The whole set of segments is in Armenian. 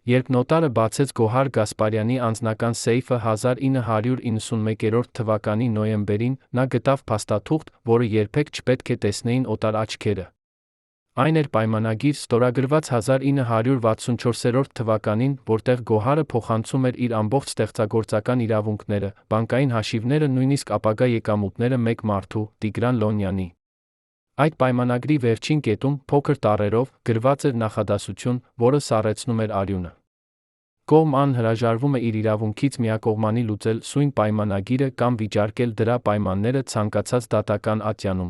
Երբ նոտարը բացեց Գոհար Գասպարյանի անձնական սեյֆը 1991 թվականի նոյեմբերին, նա գտավ փաստաթուղթ, որը երբեք չպետք է տեսնեին օտար աչքերը։ Այն էր պայմանագիր, ստորագրված 1964 թվականին, որտեղ Գոհարը փոխանցում էր իր ամբողջ ստեղծագործական իրավունքները, բանկային հաշիվները, նույնիսկ ապագա եկամուտները մեկ մարդու՝ Տիգրան Լոնյանի։ Այդ պայմանագրի վերջին կետում, փոքր տառերով, գրված էր նախադասություն, որը սառեցնում էր արյունը։ Կողմ հրաժարվում է իր իրավունքից միակողմանի լուծել սույն պայմանագիրը կամ վիճարկել դրա պայմանները ցանկացած դատական ատյանում։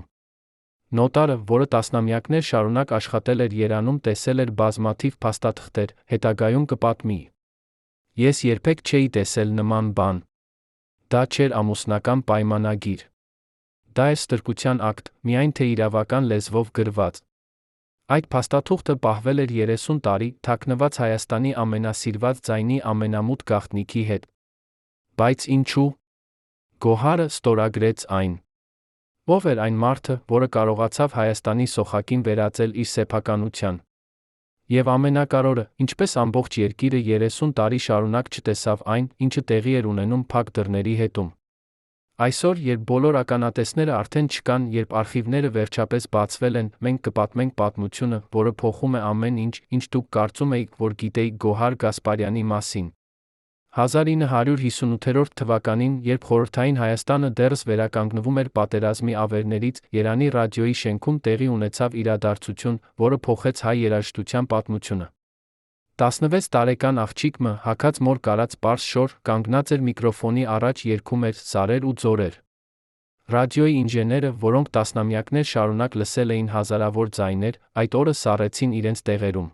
Նոտարը, որը տասնամյակներ շարունակ աշխատել էր Երանում, տեսել էր բազմաթիվ փաստաթղթեր, հետագայում կպատմի. Ես երբեք չէի տեսել նման բան։ Դա չէր ամուսնական պայմանագիր։ Դա էր ստրկության ակտ, միայն թե իրավական լեզվով գրված։ Այդ փաստաթուղթը պահվել էր 30 տարի, թաքնված Հայաստանի ամենասիրված ձայնի ամենամութ գաղտնիքի հետ։ Բայց ինչու՞։ Գոհարը ստորագրեց այն։ Ո՞վ էր այն մարդը, որը կարողացավ Հայաստանի սոխակին վերածել իր սեփականության։ Եվ ամենակարևորը, ինչպես ամբողջ երկիրը 30 տարի շարունակ չտեսավ այն, ինչը տեղի էր ունենում փակ դռների հետում։ Այսօր, երբ բոլոր ականատեսները արդեն չկան, երբ արխիվները վերջապես բացվել են, մենք կպատմենք պատմությունը, որը փոխում է ամեն ինչ, ինչ դուք կարծում էիք, որ գիտեիք Գոհար Գասպարյանի մասին։ 1958 թվականին, երբ խորհրդային Հայաստանը դեռս վերականգնվում էր պատերազմի ավերներից, Երանի ռադիոյի շենքում տեղի ունեցավ իրադարձություն, որը փոխեց հայ երաժշտության պատմությունը։ 16 տարեկան աղջիկ մ. հագած մոր կարած պարզ շոր, կանգնած էր միկրոֆոնի առաջ, երգում էր «Սարեր ու ձորեր»։ Ռադիոյի ինժեները, որոնք տասնամյակներ շարունակ լսել էին հազարավոր ձայներ, այդ օրը սառեցին իրենց տեղերում։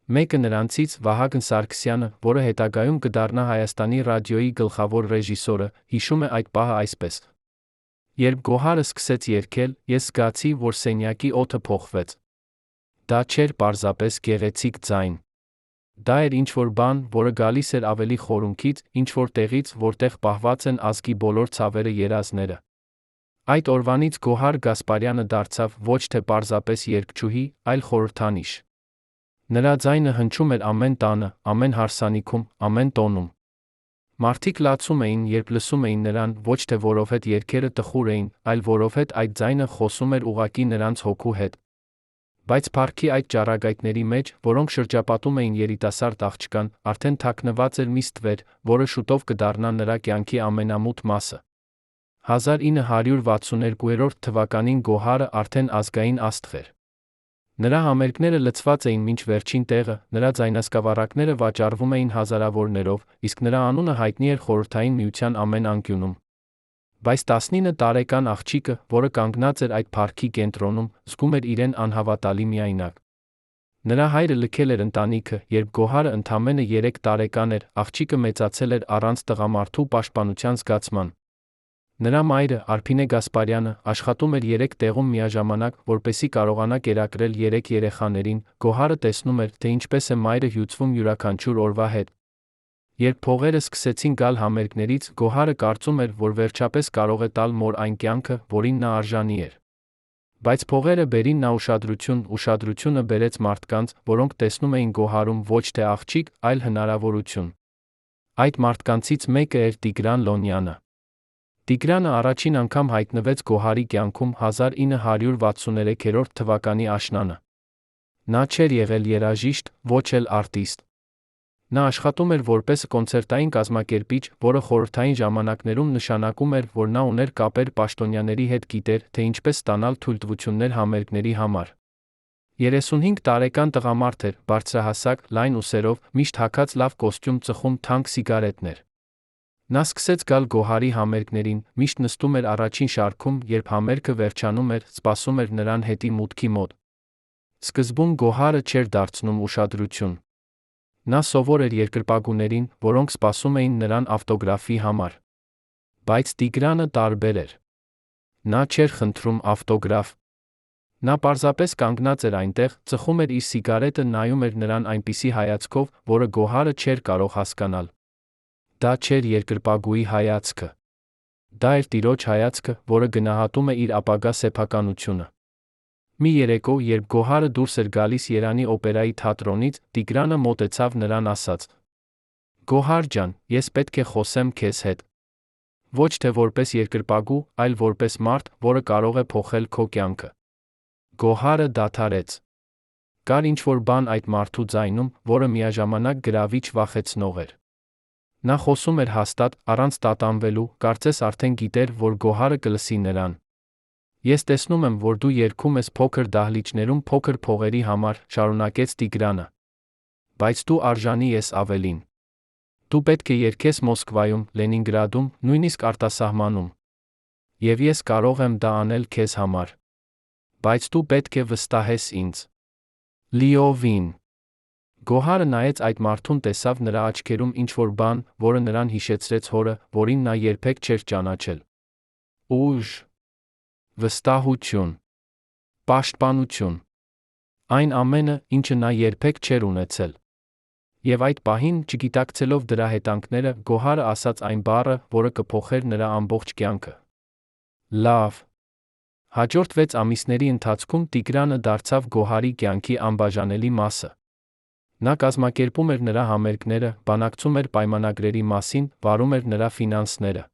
Մեկը նրանցից, Վահագն Սարգսյանը, որը հետագայում կդառնա Հայաստանի ռադիոյի գլխավոր ռեժիսորը, հիշում է այդ պահը այսպես. Երբ Գոհարը սկսեց երգել, ես զգացի, որ սենյակի օդը փոխվեց։ Դա չէր պարզապես գեղեցիկ ձայն։ Դա էր ինչ-որ բան, որը գալիս էր ավելի խորունքից, ինչ-որ տեղից, որտեղ պահված են ազգի բոլոր ցավերը, երազները։ Այդ օրվանից Գոհար Գասպարյանը դարձավ ոչ թե պարզապես երգչուհի, այլ խորհրդանիշ։ Նրա ձայնը հնչում էր ամեն տանը, ամեն հարսանիքում, ամեն տոնում։ Մարդիկ լացում էին, երբ լսում էին նրան, ոչ թե որովհետև երգերը տխուր էին, այլ որովհետև այդ ձայնը խոսում էր ուղղակի նրանց հոգու հետ։ Բայց փառքի այդ ճառագայթների մեջ, որոնք շրջապատում էին երիտասարդ աղջկան, արդեն թաքնված էր մի ստվեր, որը շուտով կդառնա նրա կյանքի ամենամութ մասը։ 1962 թվականին Գոհարը արդեն ազգային աստղ էր։ Նրա համերգները լցված էին մինչ վերջին տեղը, նրա ձայնասկավառակները վաճառվում էին հազարավորներով, իսկ նրա անունը հայտնի էր Խորհրդային Միության ամեն անկյունում։ Բայց 19 տարեկան աղջիկը, որը կանգնած էր այդ փառքի կենտրոնում, զգում էր իրեն անհավատալի միայնակ։ Նրա հայրը լքել էր ընտանիքը, երբ Գոհարը ընդամենը 3 տարեկան էր, աղջիկը մեծացել էր առանց տղամարդու պաշտպանության զգացման։ Նրա մայրը, Արփինե Գասպարյանը, աշխատում էր 3 տեղում միաժամանակ, որպեսզի կարողանա կերակրել 3 երեխաներին։ Գոհարը տեսնում էր, թե ինչպես է մայրը հյուծվում յուրաքանչյուր օրվա հետ։ Երբ փողերը սկսեցին գալ համերգներից, Գոհարը կարծում էր, որ վերջապես կարող է տալ մոր այն կյանքը, որին նա արժանի էր։ Բայց փողերը բերին նա ուշադրությունը բերեց մարդկանց, որոնք տեսնում էին Գոհարում ոչ թե աղջիկ, այլ հնարավորություն։ Այդ մարդկանցից մեկը էր Տիգրան Լոնյանը։ Տիգրանը առաջին անգամ հայտնվեց Գոհարի կյանքում 1963 թվականի աշնանը։ Նա չէր եղել երաժիշտ, ոչ էլ արտիստ։ Նա աշխատում էր որպես կոնցերտային կազմակերպիչ, որը խորհրդային ժամանակներում նշանակում էր, որ նա ուներ կապեր պաշտոնյաների հետ, գիտեր, թե ինչպես ստանալ թույլտվություններ համերգների համար։ 35 տարեկան տղամարդ էր, բարձրահասակ, լայն ուսերով, միշտ հագած լավ կոստյում, ծխում թանկ սիգարետներ։ Նա սկսեց գալ Գոհարի համերգներին, միշտ նստում էր առաջին շարքում, երբ համերգը վերջանում էր, սպասում էր նրան հետի մուտքի մոտ։ Սկզբում Գոհարը չէր դարձնում ուշադրություն։ Նա սովոր էր երկրպագուներին, որոնք սպասում էին նրան ավտոգրաֆի համար։ Բայց Տիգրանը տարբեր էր։ Նա չէր խնդրում ավտոգրաֆ։ Նա պարզապես կանգնած էր այնտեղ, ծխում էր իր սիգարետը, նայում էր նրան այնպիսի հայացքով, որը Գոհարը չէր կարող հասկանալ։ Դա չէր երկրպագուի հայացքը։ Դա էր տիրոջ հայացքը, որը գնահատում է իր ապագա սեփականությունը։ Մի երեկո, երբ Գոհարը դուրս էր գալիս Երանի օպերայի թատրոնից, Տիգրանը մոտեցավ նրան ասաց. «Գոհար ջան, ես պետք է խոսեմ քեզ հետ։ Ոչ թե որպես երկրպագու, այլ որպես մարդ, որը կարող է փոխել քո կյանքը»։ Գոհարը դադարեց։ Կար ինչ-որ բան այդ մարդու ձայնում, որը միաժամանակ գրավիչ վախեցնող էր։ Նա խոսում էր հաստատ, առանց տատանվելու, կարծես արդեն գիտեր, որ Գոհարը կլսի նրան։ «Ես տեսնում եմ, որ դու երգում ես փոքր դահլիճներում փոքր փողերի համար», շարունակեց Տիգրանը։ «Բայց դու արժանի ես ավելին։ Դու պետք է երգես Մոսկվայում, Լենինգրադում, նույնիսկ արտասահմանում։ Եվ ես կարող եմ դա անել քեզ համար։ Բայց դու պետք է վստահես ինձ։ Լիովին»։ Գոհարը նայեց այդ մարդուն, տեսավ նրա աչքերում ինչ-որ բան, որը նրան հիշեցրեց հորը, որին նա երբեք չէր ճանաչել։ Ուժ, վստահություն, պաշտպանություն։ Այն ամենը, ինչը նա երբեք չէր ունեցել։ Եվ այդ պահին, չգիտակցելով դրա հետանքները, Գոհարը ասաց այն բառը, որը կփոխեր նրա ամբողջ կյանքը. լավ։ Հաջորդ 6 ամիսների ընթացքում Տիգրանը դարձավ Գոհարի կյանքի անբաժանելի մասը։ Նա կազմակերպում էր նրա համերգները, բանակցում էր պայմանագրերի մասին, վարում էր նրա ֆինանսները։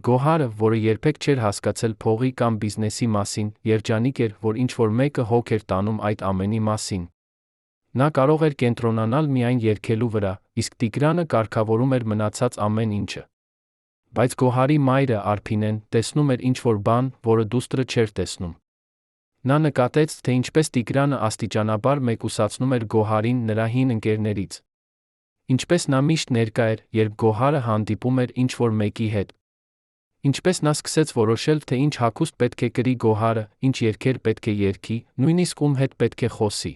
Գոհարը, որը երբեք չէր հասկացել փողի կամ բիզնեսի մասին, երջանիկ էր, որ ինչ-որ մեկը հոգ էր տանում այդ ամենի մասին։ Նա կարող էր կենտրոնանալ միայն երգելու վրա, իսկ Տիգրանը կարգավորում էր մնացած ամեն ինչը։ Բայց Գոհարի մայրը, Արփինեն, տեսնում էր ինչ-որ բան, որը դուստրը չէր տեսնում։ Նա նկատեց, թե ինչպես Տիգրանը աստիճանաբար մեկուսացնում էր Գոհարին նրա հին ընկերներից։ Ինչպես նա միշտ ներկա էր, երբ Գոհարը հանդիպում էր ինչ-որ մեկի հետ։ Ինչպես նա սկսեց որոշել, թե ինչ հագուստ պետք է կրի Գոհարը, ինչ երգեր պետք է երգի, նույնիսկ ում հետ պետք է խոսի։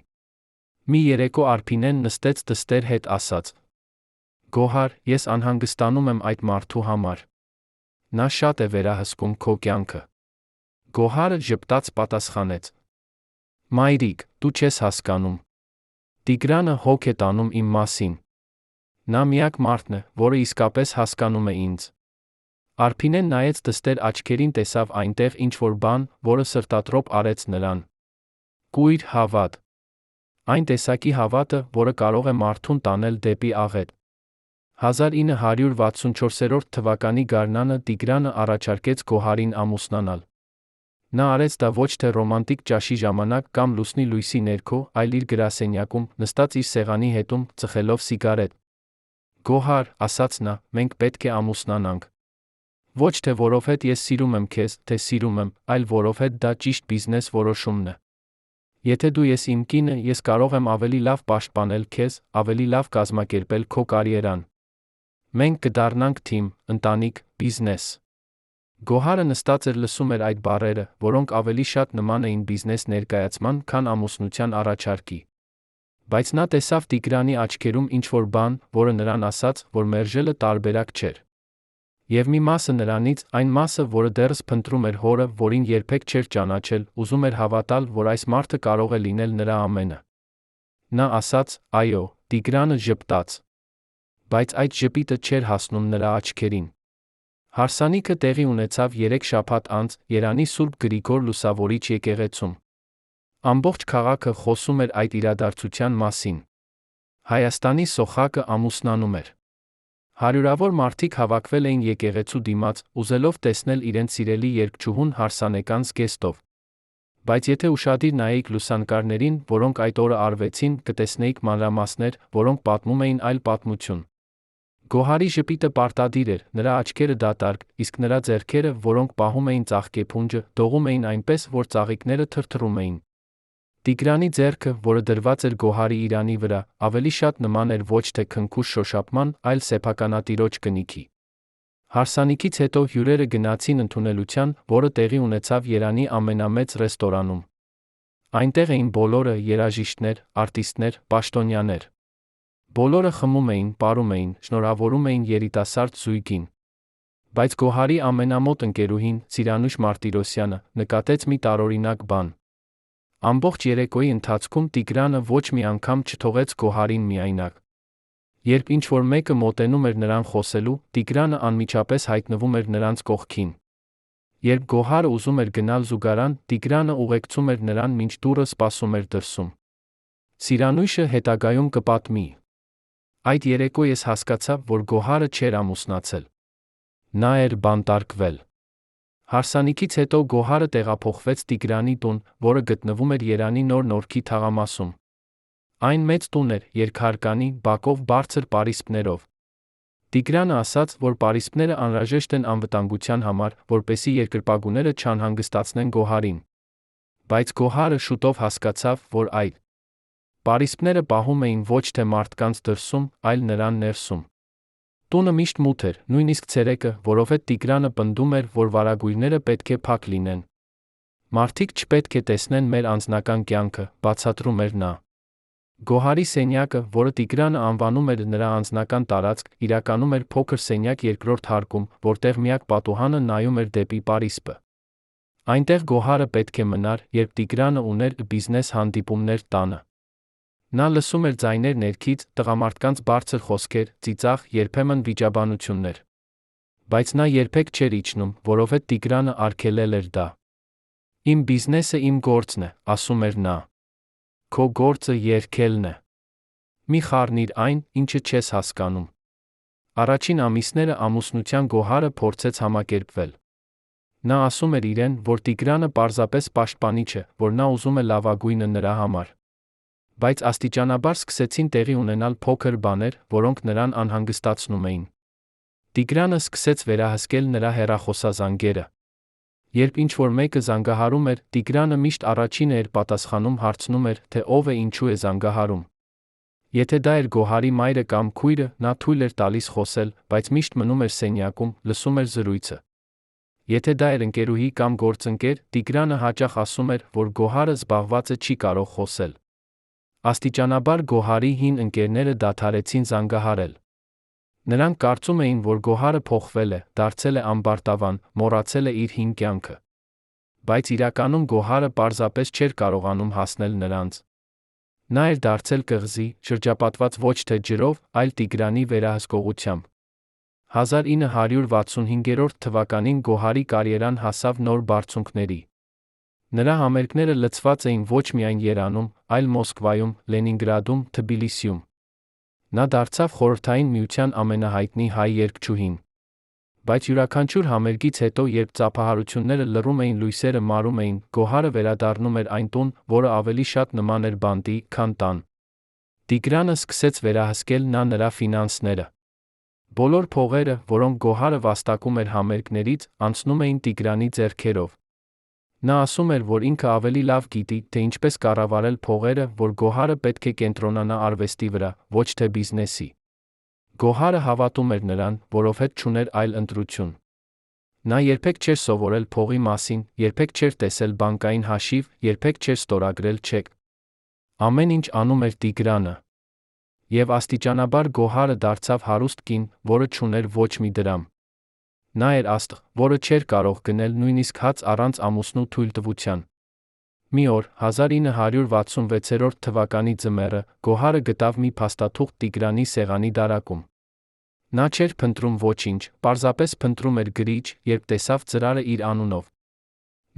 Մի երեկո Արփինեն նստեց դստեր հետ, ասաց. «Գոհար, ես անհանգստանում եմ այդ մարդու համար։ Նա շատ է վերահսկում քո կյանքը»։ Գոհարը ժպտաց պատասխանեց. «Մայրիկ, դու չես հասկանում։ Տիգրանը հոգ է տանում իմ մասին։ Նա միակ մարդն է, որը իսկապես հասկանում է ինձ»։ Արփինեն նայեց դստեր աչքերին, տեսավ այնտեղ ինչ-որ բան, որը սրտատրոփ արեց նրան։ Կույր հավատ։ Այն տեսակի հավատը, որը կարող է մարդուն տանել դեպի աղետ։ 1964 թվականի գարնանը Տիգրանը առաջարկեց Գոհարին ամուսնանալ։ Նա արեց դա ոչ թե ռոմանտիկ ճաշի ժամանակ կամ լուսնի լույսի ներքո, այլ իր գրասենյակում, նստած իր սեղանի հետում, ծխելով սիգարետ։ «Գոհար», ասաց նա, «մենք պետք է ամուսնանանք։ Ոչ թե որովհետև ես սիրում եմ քեզ, թե սիրում եմ, այլ որովհետև դա ճիշտ բիզնես որոշումն է։ Եթե դու ես իմ կինը, ես կարող եմ ավելի լավ պաշտպանել քեզ, ավելի լավ կազմակերպել քո կարիերան։ Մենք կդառնանք թիմ, ընտանիք, բիզնես»։ Գոհարը նստած էր, լսում էր այդ բառերը, որոնք ավելի շատ նման էին բիզնես ներկայացման, քան ամուսնության առաջարկի։ Բայց նա տեսավ Տիգրանի աչքերում ինչ-որ բան, որը նրան ասաց, որ մերժելը տարբերակ չէր։ Եվ մի մասը նրանից, այն մասը, որը դեռս փնտրում էր հորը, որին երբեք չէր ճանաչել, ուզում էր հավատալ, որ այս մարդը կարող է լինել նրա ամենը։ Նա ասաց. «Այո», Տիգրանը ժպտաց։ Բայց այդ ժպիտը չէր հասնում նրա աչքերին։ Հարսանիքը տեղի ունեցավ 3 շաբաթ անց, Երանի Սուրբ Գրիգոր Լուսավորիչ եկեղեցում։ Ամբողջ քաղաքը խոսում էր այդ իրադարձության մասին։ Հայաստանի սոխակը ամուսնանում էր։ Հարյուրավոր մարդիկ հավաքվել էին եկեղեցու դիմաց, ուզելով տեսնել իրենց սիրելի երգչուհուն հարսանեկան զգեստով։ Բայց եթե ուշադիր նայեիք լուսանկարներին, որոնք այդ օրը արվեցին, կտեսնեիք մանրամասներ, որոնք պատմում էին այլ պատմություն։ Գոհարի ժպիտը պարտադիր էր, նրա աչքերը դատարկ, իսկ նրա ձեռքերը, որոնք պահում էին ծաղկեփունջը, դողում էին այնպես, որ ծաղիկները թրթռում էին։ Տիգրանի ձեռքը, որը դրված էր Գոհարի իրանի վրա, ավելի շատ նման էր ոչ թե քնքուշ շոշափման, այլ սեփականատիրոջ կնիքի։ Հարսանիքից հետո հյուրերը գնացին ընդունելության, որը տեղի ունեցավ Երանի ամենամեծ ռեստորանում։ Այնտեղ էին բոլորը՝ երաժիշտներ, արտիստներ, պաշտոնյաներ։ Բոլորը խմում էին, պարում էին, շնորհավորում էին երիտասարդ զույգին։ Բայց Գոհարի ամենամոտ ընկերուհին, Ծիրանուշ Մարտիրոսյանը, նկատեց մի տարօրինակ բան։ Ամբողջ երեկոյի ընթացքում Տիգրանը ոչ մի անգամ չթողեց Գոհարին միայնակ։ Երբ ինչ-որ մեկը մոտենում էր նրան խոսելու, Տիգրանը անմիջապես հայտնվում էր նրանց կողքին։ Երբ Գոհարը ուզում էր գնալ զուգարան, Տիգրանը ուղեկցում էր նրան մինչ դուռը սպասում էր դրսում։ Սիրանույշը հետագայում կպատմի. Այդ երեկո ես հասկացա, որ Գոհարը չէր ամուսնացել։ Նա էր բանտարկվել։ Հարսանիքից հետո Գոհարը տեղափոխվեց Տիգրանի տուն, որը գտնվում էր Երանի Նոր Նորքի թաղամասում։ Այն մեծ տուն էր, երկհարկանի, բակով բարձր պարիսպներով։ Տիգրանը ասաց, որ պարիսպները անհրաժեշտ են անվտանգության համար, որպեսզի երկրպագուները չանհանգստացնեն Գոհարին։ Բայց Գոհարը շուտով հասկացավ, որ այդ պարիսպները պահում էին ոչ թե մարդկանց դրսում, այլ նրան ներսում։ Տունը միշտ մութ էր, նույնիսկ ցերեկը, որովհետև Տիգրանը պնդում էր, որ վարագույրները պետք է փակ լինեն։ Մարդիկ չպետք է տեսնեն մեր անձնական կյանքը, բացատրում էր նա։ Գոհարի սենյակը, որը Տիգրանը անվանում էր նրա անձնական տարածք, իրականում էր փոքր սենյակ երկրորդ հարկում, որտեղ միակ պատուհանը նայում էր դեպի պարիսպը։ Այնտեղ Գոհարը պետք է մնար, երբ Տիգրանը ուներ բիզնես հանդիպումներ տանը։ Նա լսում էր ձայներ ներքից, տղամարդկանց բարձր խոսքեր, ծիծաղ, երբեմն վիճաբանություններ։ Բայց նա երբեք չէր իջնում, որովհետև Տիգրանը արգելել էր դա։ Իմ բիզնեսը իմ գործն է, ասում էր նա։ Քո գործը երգելն է։ Մի խառնիր այն, ինչը չես հասկանում։ Առաջին ամիսները ամուսնության Գոհարը փորձեց համակերպվել։ Նա ասում էր իրեն, որ Տիգրանը պարզապես պաշտպանիչ է, որ նա ուզում է լավագույնը նրա համար։ Բայց աստիճանաբար սկսեցին տեղի ունենալ փոքր բաներ, որոնք նրան անհանգստացնում էին։ Տիգրանը սկսեց վերահսկել նրա հեռախոսազանգերը։ Երբ ինչ-որ մեկը զանգահարում էր, Տիգրանը միշտ առաջինը էր պատասխանում, հարցնում էր, թե ով է ինչու է զանգահարում։ Եթե դա էր Գոհարի մայրը կամ քույրը, նա թույլ էր տալիս խոսել, բայց միշտ մնում էր սենյակում, լսում էր զրույցը։ Եթե դա էր ընկերուհի կամ գործընկեր, Տիգրանը հաճախ ասում էր, որ Գոհարը զբաղված է, չի կարող խոսել։ Աստիճանաբար Գոհարի հին ընկերները դադարեցին զանգահարել։ Նրանք կարծում էին, որ Գոհարը փոխվել է, դարձել է ամբարտավան, մոռացել է իր հին կյանքը։ Բայց իրականում Գոհարը պարզապես չէր կարողանում հասնել նրանց։ Նա էր դարձել կղզի, շրջապատված ոչ թե ջրով, այլ Տիգրանի վերահսկողությամբ։ 1965 թվականին Գոհարի կարիերան հասավ նոր բարձունքների։ Նրա համերգները լցված էին ոչ միայն Երանում, այլ Մոսկվայում, Լենինգրադում, Թբիլիսիում։ Նա դարձավ Խորհրդային Միության ամենահայտնի հայ երգչուհին։ Բայց յուրաքանչյուր համերգից հետո, երբ ծափահարությունները լռում էին, լույսերը մարում էին, Գոհարը վերադառնում էր այն տուն, որը ավելի շատ նման էր բանտի, քան տան։ Տիգրանը սկսեց վերահսկել նրա ֆինանսները։ Բոլոր փողերը, որոնք Գոհարը վաստակում էր համերգներից, անցնում էին Տիգրանի ձեռքերով։ Նա ասում էր, որ ինքը ավելի լավ գիտի, թե ինչպես կառավարել փողերը, որ Գոհարը պետք է կենտրոնանա արվեստի վրա, ոչ թե բիզնեսի։ Գոհարը հավատում էր նրան, որովհետև չուներ այլ ընտրություն։ Նա երբեք չէր սովորել փողի մասին, երբեք չէր տեսել բանկային հաշիվ, երբեք չէր ստորագրել չեկ։ Ամեն ինչ անում էր Տիգրանը։ Եվ աստիճանաբար Գոհարը դարձավ հարուստ կին, որը չուներ ոչ մի դրամ։ Նա էր աստղ, որը չէր կարող գնել նույնիսկ հաց առանց ամուսնու թույլտվության։ Մի օր, 1966 թվականի ձմեռը, Գոհարը գտավ մի փաստաթուղթ Տիգրանի սեղանի դարակում։ Նա չէր փնտրում ոչինչ, պարզապես փնտրում էր գրիչ, երբ տեսավ ծրարը իր անունով։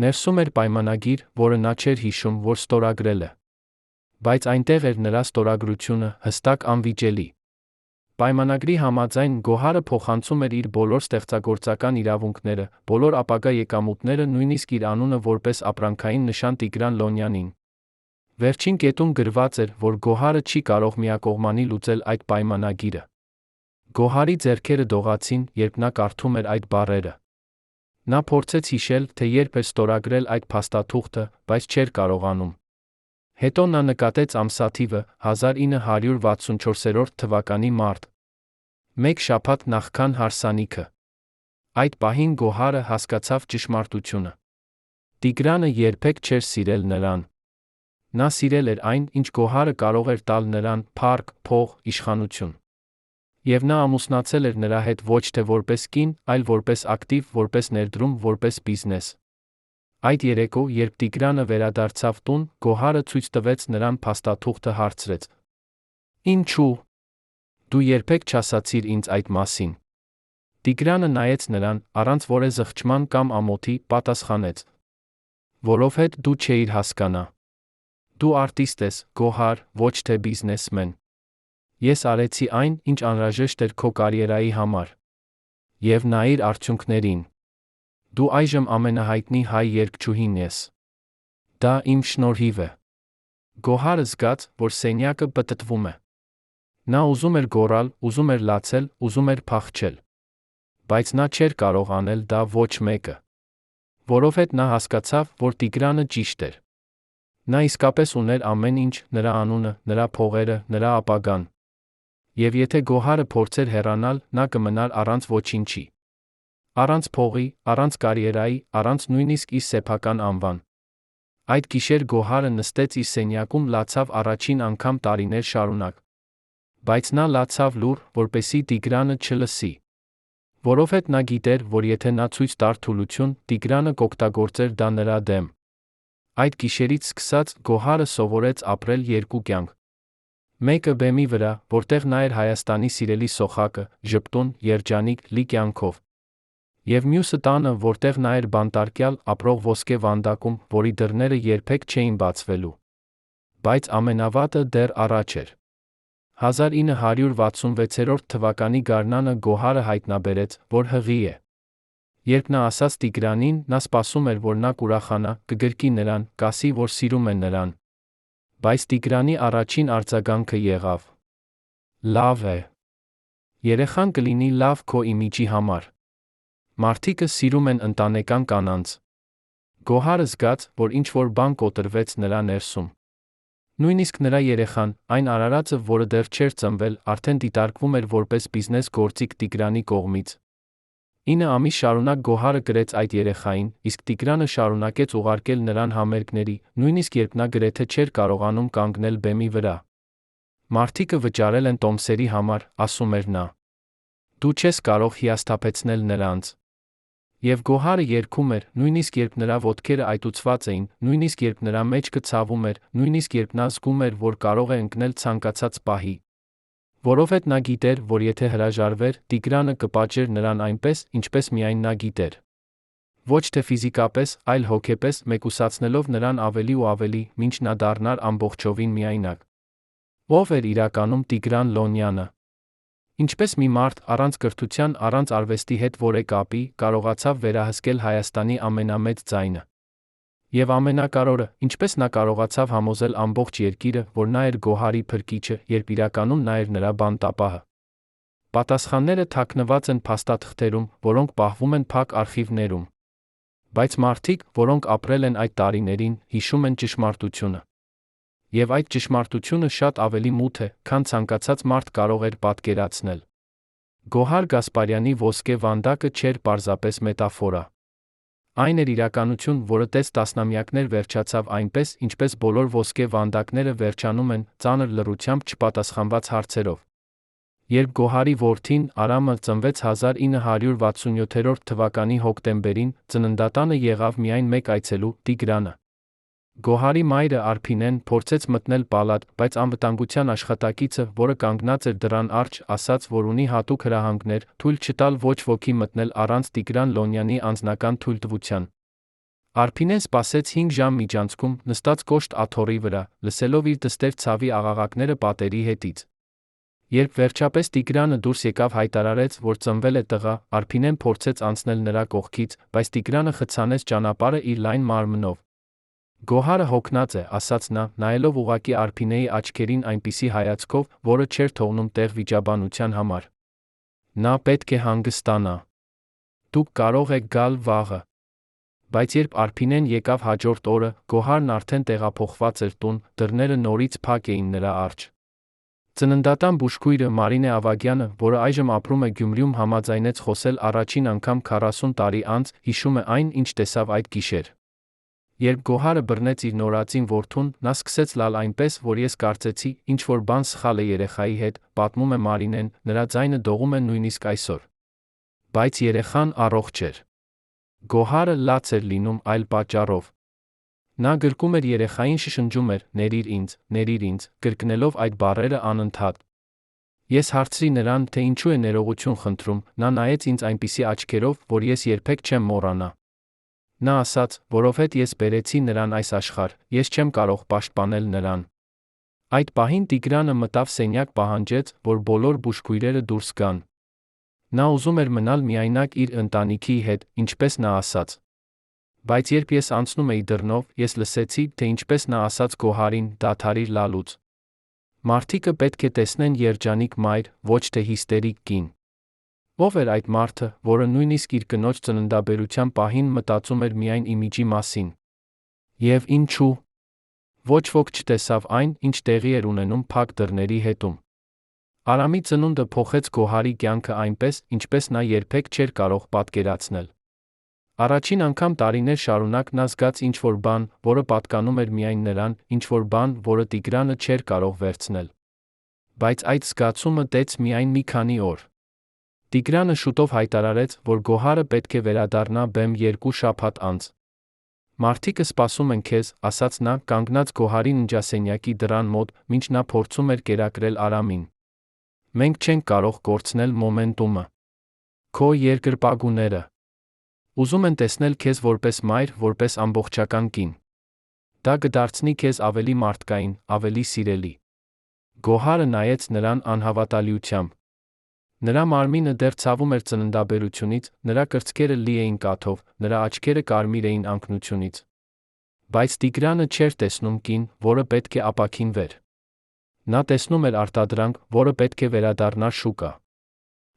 Ներսում էր պայմանագիր, որը նա չէր հիշում, որ ստորագրել է։ Բայց այնտեղ էր նրա ստորագրությունը, հստակ անվիճելի։ Պայմանագրի համաձայն Գոհարը փոխանցում էր իր բոլոր ստեղծագործական իրավունքները, բոլոր ապագա եկամուտները, նույնիսկ իր անունը որպես ապրանքային նշան Տիգրան Լոնյանին։ Վերջին կետում գրված էր, որ Գոհարը չի կարող միակողմանի լուծել այդ պայմանագիրը։ Գոհարի ձեռքերը դողացին, երբ նա կարդում էր այդ բառերը։ Նա փորձեց հիշել, թե երբ էր ստորագրել այդ փաստաթուղթը, բայց չէր կարողանում։ Հետո նա նկատեց ամսաթիվը 1964 թվականի մարտ։ Մեկ շաբաթ նախքան հարսանիքը։ Այդ պահին Գոհարը հասկացավ ճշմարտությունը։ Տիգրանը երբեք չէր սիրել նրան։ Նա սիրել էր այն, ինչ Գոհարը կարող էր տալ նրան՝ փառք, փող, իշխանություն։ Եվ նա ամուսնացել էր նրա հետ ոչ թե որպես կին, այլ որպես ակտիվ, որպես ներդրում, որպես բիզնես։ Այդ երեկո, երբ Տիգրանը վերադարձավ տուն, Գոհարը ցույց տվեց նրան փաստաթուղթը, հարցրեց. Ինչու՞։ Դու երբեք չասացիր ինձ այդ մասին։ Տիգրանը նայեց նրան, առանց որե զղջման կամ ամոթի, պատասխանեց. Որովհետ դու չէիր հասկանա։ Դու արտիստ ես, Գոհար, ոչ թե բիզնեսմեն։ Ես արեցի այն, ինչ անհրաժեշտ էր քո կարիերայի համար։ Եվ նայիր արդյունքներին։ Դու այժմ ամենահայտնի հայ երգչուհին ես։ Դա իմ շնորհիվ է։ Գոհարը զգաց, որ սենյակը պտտվում է։ Նա ուզում էր գոռալ, ուզում էր լացել, ուզում էր փախչել։ Բայց նա չէր կարող անել դա ոչ մեկը։ Որովհետև նա հասկացավ, որ Տիգրանը ճիշտ էր։ Նա իսկապես ուներ ամեն ինչ, նրա անունը, նրա փողերը, նրա ապագան։ Եվ եթե Գոհարը փորձեր հեռանալ, նա կմնար առանց ոչինչի։ Առանց փողի, առանց կարիերայի, առանց նույնիսկ իր սեփական անվան։ Այդ գիշեր Գոհարը նստեց իր սենյակում, լացավ առաջին անգամ տարիներ շարունակ։ Բայց նա լացավ լուռ, որպեսզի Տիգրանը չլսի։ Որովհետև նա գիտեր, որ եթե նա ցույց տար թուլություն, Տիգրանը կօգտագործեր դա նրա դեմ։ Այդ գիշերից սկսած Գոհարը սովորեց ապրել երկու կյանք։ Մեկը բեմի վրա, որտեղ նա էր Հայաստանի սիրելի սոխակը, ժպտուն, երջանիկ, լի կյանքով։ Եվ մյուսը տանը, որտեղ նա էր բանտարկյալ, ապրող ոսկե վանդակում, որի դռները երբեք չէին բացվելու։ Բայց ամենավատը դեռ առաջ էր։ 1966 թվականի գարնանը Գոհարը հայտնաբերեց, որ հղի է։ Երբ նա ասաց Տիգրանին, նա սպասում էր, որ նա կուրախանա, կգրկի նրան, կասի, որ սիրում է նրան։ Բայց Տիգրանի առաջին արձագանքը եղավ. Լավ է։ Երեխան կլինի լավ քո իմիջի համար։ Մարդիկը սիրում են ընտանեկան կանանց։ Գոհարը զգաց, որ ինչ-որ բան կոտրվեց նրա ներսում։ Նույնիսկ նրա երեխան, այն արարածը, որը դեռ չէր ծնվել, արդեն դիտարկվում էր որպես բիզնես գործիք Տիգրանի կողմից։ 9 ամիս շարունակ Գոհարը գրեց այդ երեխային, իսկ Տիգրանը շարունակեց ուղարկել նրան համերգների, նույնիսկ երբ նա գրեթե չէր կարողանում կանգնել բեմի վրա։ Մարդիկը վճարել են տոմսերի համար, ասում էր նա։ Դու չես կարող հիասթափեցնել նրանց։ Եվ Գոհարը երգում էր, նույնիսկ երբ նրա ոտքերը այտուցված էին, նույնիսկ երբ նրա մեջքը ցավում էր, նույնիսկ երբ նա զգում էր, որ կարող է ընկնել ցանկացած պահի։ Որովհետև նա գիտեր, որ եթե հրաժարվեր, Տիգրանը կպատժեր նրան այնպես, ինչպես միայն նա գիտեր։ Ոչ թե ֆիզիկապես, այլ հոգեպես, մեկուսացնելով նրան ավելի ու ավելի, մինչ նա դառնար ամբողջովին միայնակ։ Ո՞վ էր իրականում Տիգրան Լոնյանը։ Ինչպես մի մարդ, առանց կրթության, առանց արվեստի հետ որե կապի, կարողացավ վերահսկել Հայաստանի ամենամեծ ձայնը։ Եվ ամենակարևորը, ինչպես նա կարողացավ համոզել ամբողջ երկիրը, որ նա էր Գոհարի փրկիչը, երբ իրականում նա էր նրա բանտապահը։ Պատասխանները թաքնված են փաստաթղթերում, որոնք պահվում են փակ արխիվներում։ Բայց մարդիկ, որոնք ապրել են այդ տարիներին, հիշում են ճշմարտությունը։ Եվ այդ ճշմարտությունը շատ ավելի մութ է, քան ցանկացած մարդ կարող էր պատկերացնել։ Գոհար Գասպարյանի ոսկե վանդակը չէր պարզապես մետաֆորա։ Այն էր իրականություն, որը տասնամյակներ վերջացավ այնպես, ինչպես բոլոր ոսկե վանդակները վերջանում են, ծանր լռությամբ չպատասխանված հարցերով։ Երբ Գոհարի որդին, Արամը, ծնվեց 1967 թվականի հոկտեմբերին, ծննդատանը եղավ միայն մեկ այցելու՝ Տիգրանը։ Գոհարի մայրը Արփինեն փորձեց մտնել պալատ, բայց անվտանգության աշխատակիցը, որը կանգնած էր դռան առջ, ասաց, որ ունի հատուկ հրահանգներ, թույլ չտալ ոչ ոքի մտնել առանց Տիգրան Լոնյանի անձնական թույլտվության։ Արփինեն սպասեց 5 ժամ միջանցքում, նստած կոշտ աթոռի վրա, լսելով իր դստեր ցավի աղաղակները պատերի հետից։ Երբ վերջապես Տիգրանը դուրս եկավ, հայտարարեց, որ ծնվել է տղա, Արփինեն փորձեց անցնել նրա կողքից, բայց Տիգրանը խցանեց ճանապարհը իր լայն մարմնով։ Գոհարը հոգնած է, ասաց նա, նայելով ուղղակի Արփինեի աչքերին այնպիսի հայացքով, որը չէր թողնում տեղ վիճաբանության համար։ Նա պետք է հանգստանա։ Դուք կարող եք գալ վաղը։ Բայց երբ Արփինեն եկավ հաջորդ օրը, Գոհարն արդեն տեղափոխված էր տուն, դռները նորից փակ էին նրա առջ։ Ծննդատան բուժքույրը Մարինե Ավագյանը, որը այժմ ապրում է Գյումրիում, համաձայնեց խոսել առաջին անգամ 40 տարի անց, հիշում է այն, ինչ տեսավ այդ գիշեր։ Երբ Գոհարը բռնեց իր նորածին որդուն, նա սկսեց լալ այնպես, որ ես կարծեցի, ինչ-որ բան սխալ է երեխայի հետ, պատմում է Մարինեն, նրա ձայնը դողում է նույնիսկ այսօր։ Բայց երեխան առողջ էր։ Գոհարը լաց էր լինում այլ պատճառով։ Նա գրկում էր երեխային, շշնջում էր՝ «Ներիր ինձ», կրկնելով այդ բառերը անընդհատ։ Ես հարցրի նրան, թե ինչու է ներողություն խնդրում, նա նայեց ինձ այնպիսի աչքերով, որ ես երբեք չեմ մոռանա։ Նա ասաց, որովհետև ես բերեցի նրան այս աշխարհ, ես չեմ կարող պաշտպանել նրան։ Այդ պահին Տիգրանը մտավ սենյակ, պահանջեց, որ բոլոր բուժքույրերը դուրս գան։ Նա ուզում էր մնալ միայնակ իր ընտանիքի հետ, ինչպես նա ասաց։ Բայց երբ ես անցնում էի դռնով, ես լսեցի, թե ինչպես նա ասաց Գոհարին՝ «Դադարիր լալուց»։ Մարդիկը պետք է տեսնեն երջանիկ մայր, ոչ թե հիստերիկ կին։ Ո՞վ էր այդ մարդը, որը նույնիսկ իր կնոջ ծննդաբերության պահին մտածում էր միայն իմիջի մասին։ Եվ ինչու՞։ Ոչ ոք չտեսավ այն, ինչ տեղի էր ունենում փակ դռների հետում։ Արամի ծնունդը փոխեց Գոհարի կյանքը այնպես, ինչպես նա երբեք չէր կարող պատկերացնել։ Առաջին անգամ տարիներ շարունակ նա զգաց ինչ-որ բան, որը պատկանում էր միայն նրան, ինչ-որ բան, որը Տիգրանը չէր կարող վերցնել։ Բայց այդ զգացումը տեց միայն մի քանի օր։ Տիգրանը շուտով հայտարարեց, որ Գոհարը պետք է վերադառնա բեմ 2 շաբաթ անց։ Մարդիկը սպասում են քեզ, ասաց նա, կանգնած Գոհարի ննջասենյակի դռան մոտ, մինչ նա փորձում էր կերակրել Արամին։ Մենք չենք կարող կորցնել մոմենտումը։ Քո երկրպագուները ուզում են տեսնել քեզ որպես մայր, որպես ամբողջական կին։ Դա կդարձնի քեզ ավելի մարդկային, ավելի սիրելի։ Գոհարը նայեց նրան անհավատալիությամբ։ Նրա մարմինը դեռ ցավում էր ծննդաբերությունից, նրա կրծքերը լի էին կաթով, նրա աչքերը կարմիր էին անկնությունից։ Բայց Տիգրանը չէր տեսնում կին, որը պետք է ապաքինվեր։ Նա տեսնում էր արտադրանք, որը պետք է վերադառնար շուկա։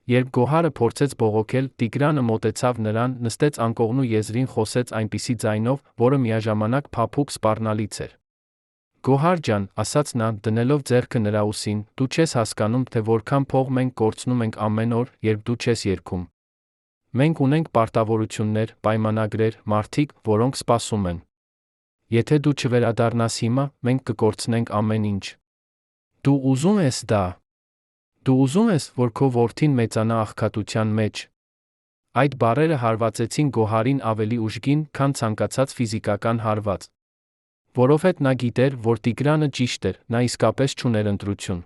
Երբ Գոհարը փորձեց բողոքել, Տիգրանը մոտեցավ նրան, նստեց անկողնու եզրին, խոսեց այնպիսի ձայնով, որը միաժամանակ փափուկ սպառնալից էր։ Գոհար ջան, ասաց նա, դնելով ձեռքը նրա ուսին, դու չես հասկանում, թե որքան փող մենք կորցնում ենք ամեն օր, երբ դու չես երգում։ Մենք ունենք պարտավորություններ, պայմանագրեր, մարդիկ, որոնք սպասում են։ Եթե դու չվերադառնաս հիմա, մենք կկորցնենք ամեն ինչ։ Դու ուզում ես դա։ Դու ուզում ես, որ քո որդին մեծանա աղքատության մեջ։ Այդ բառերը հարվածեցին Գոհարին ավելի ուժգին, քան ցանկացած ֆիզիկական հարված։ Որովհետև նա գիտեր, որ Տիգրանը ճիշտ էր, նա իսկապես չուներ ընտրություն։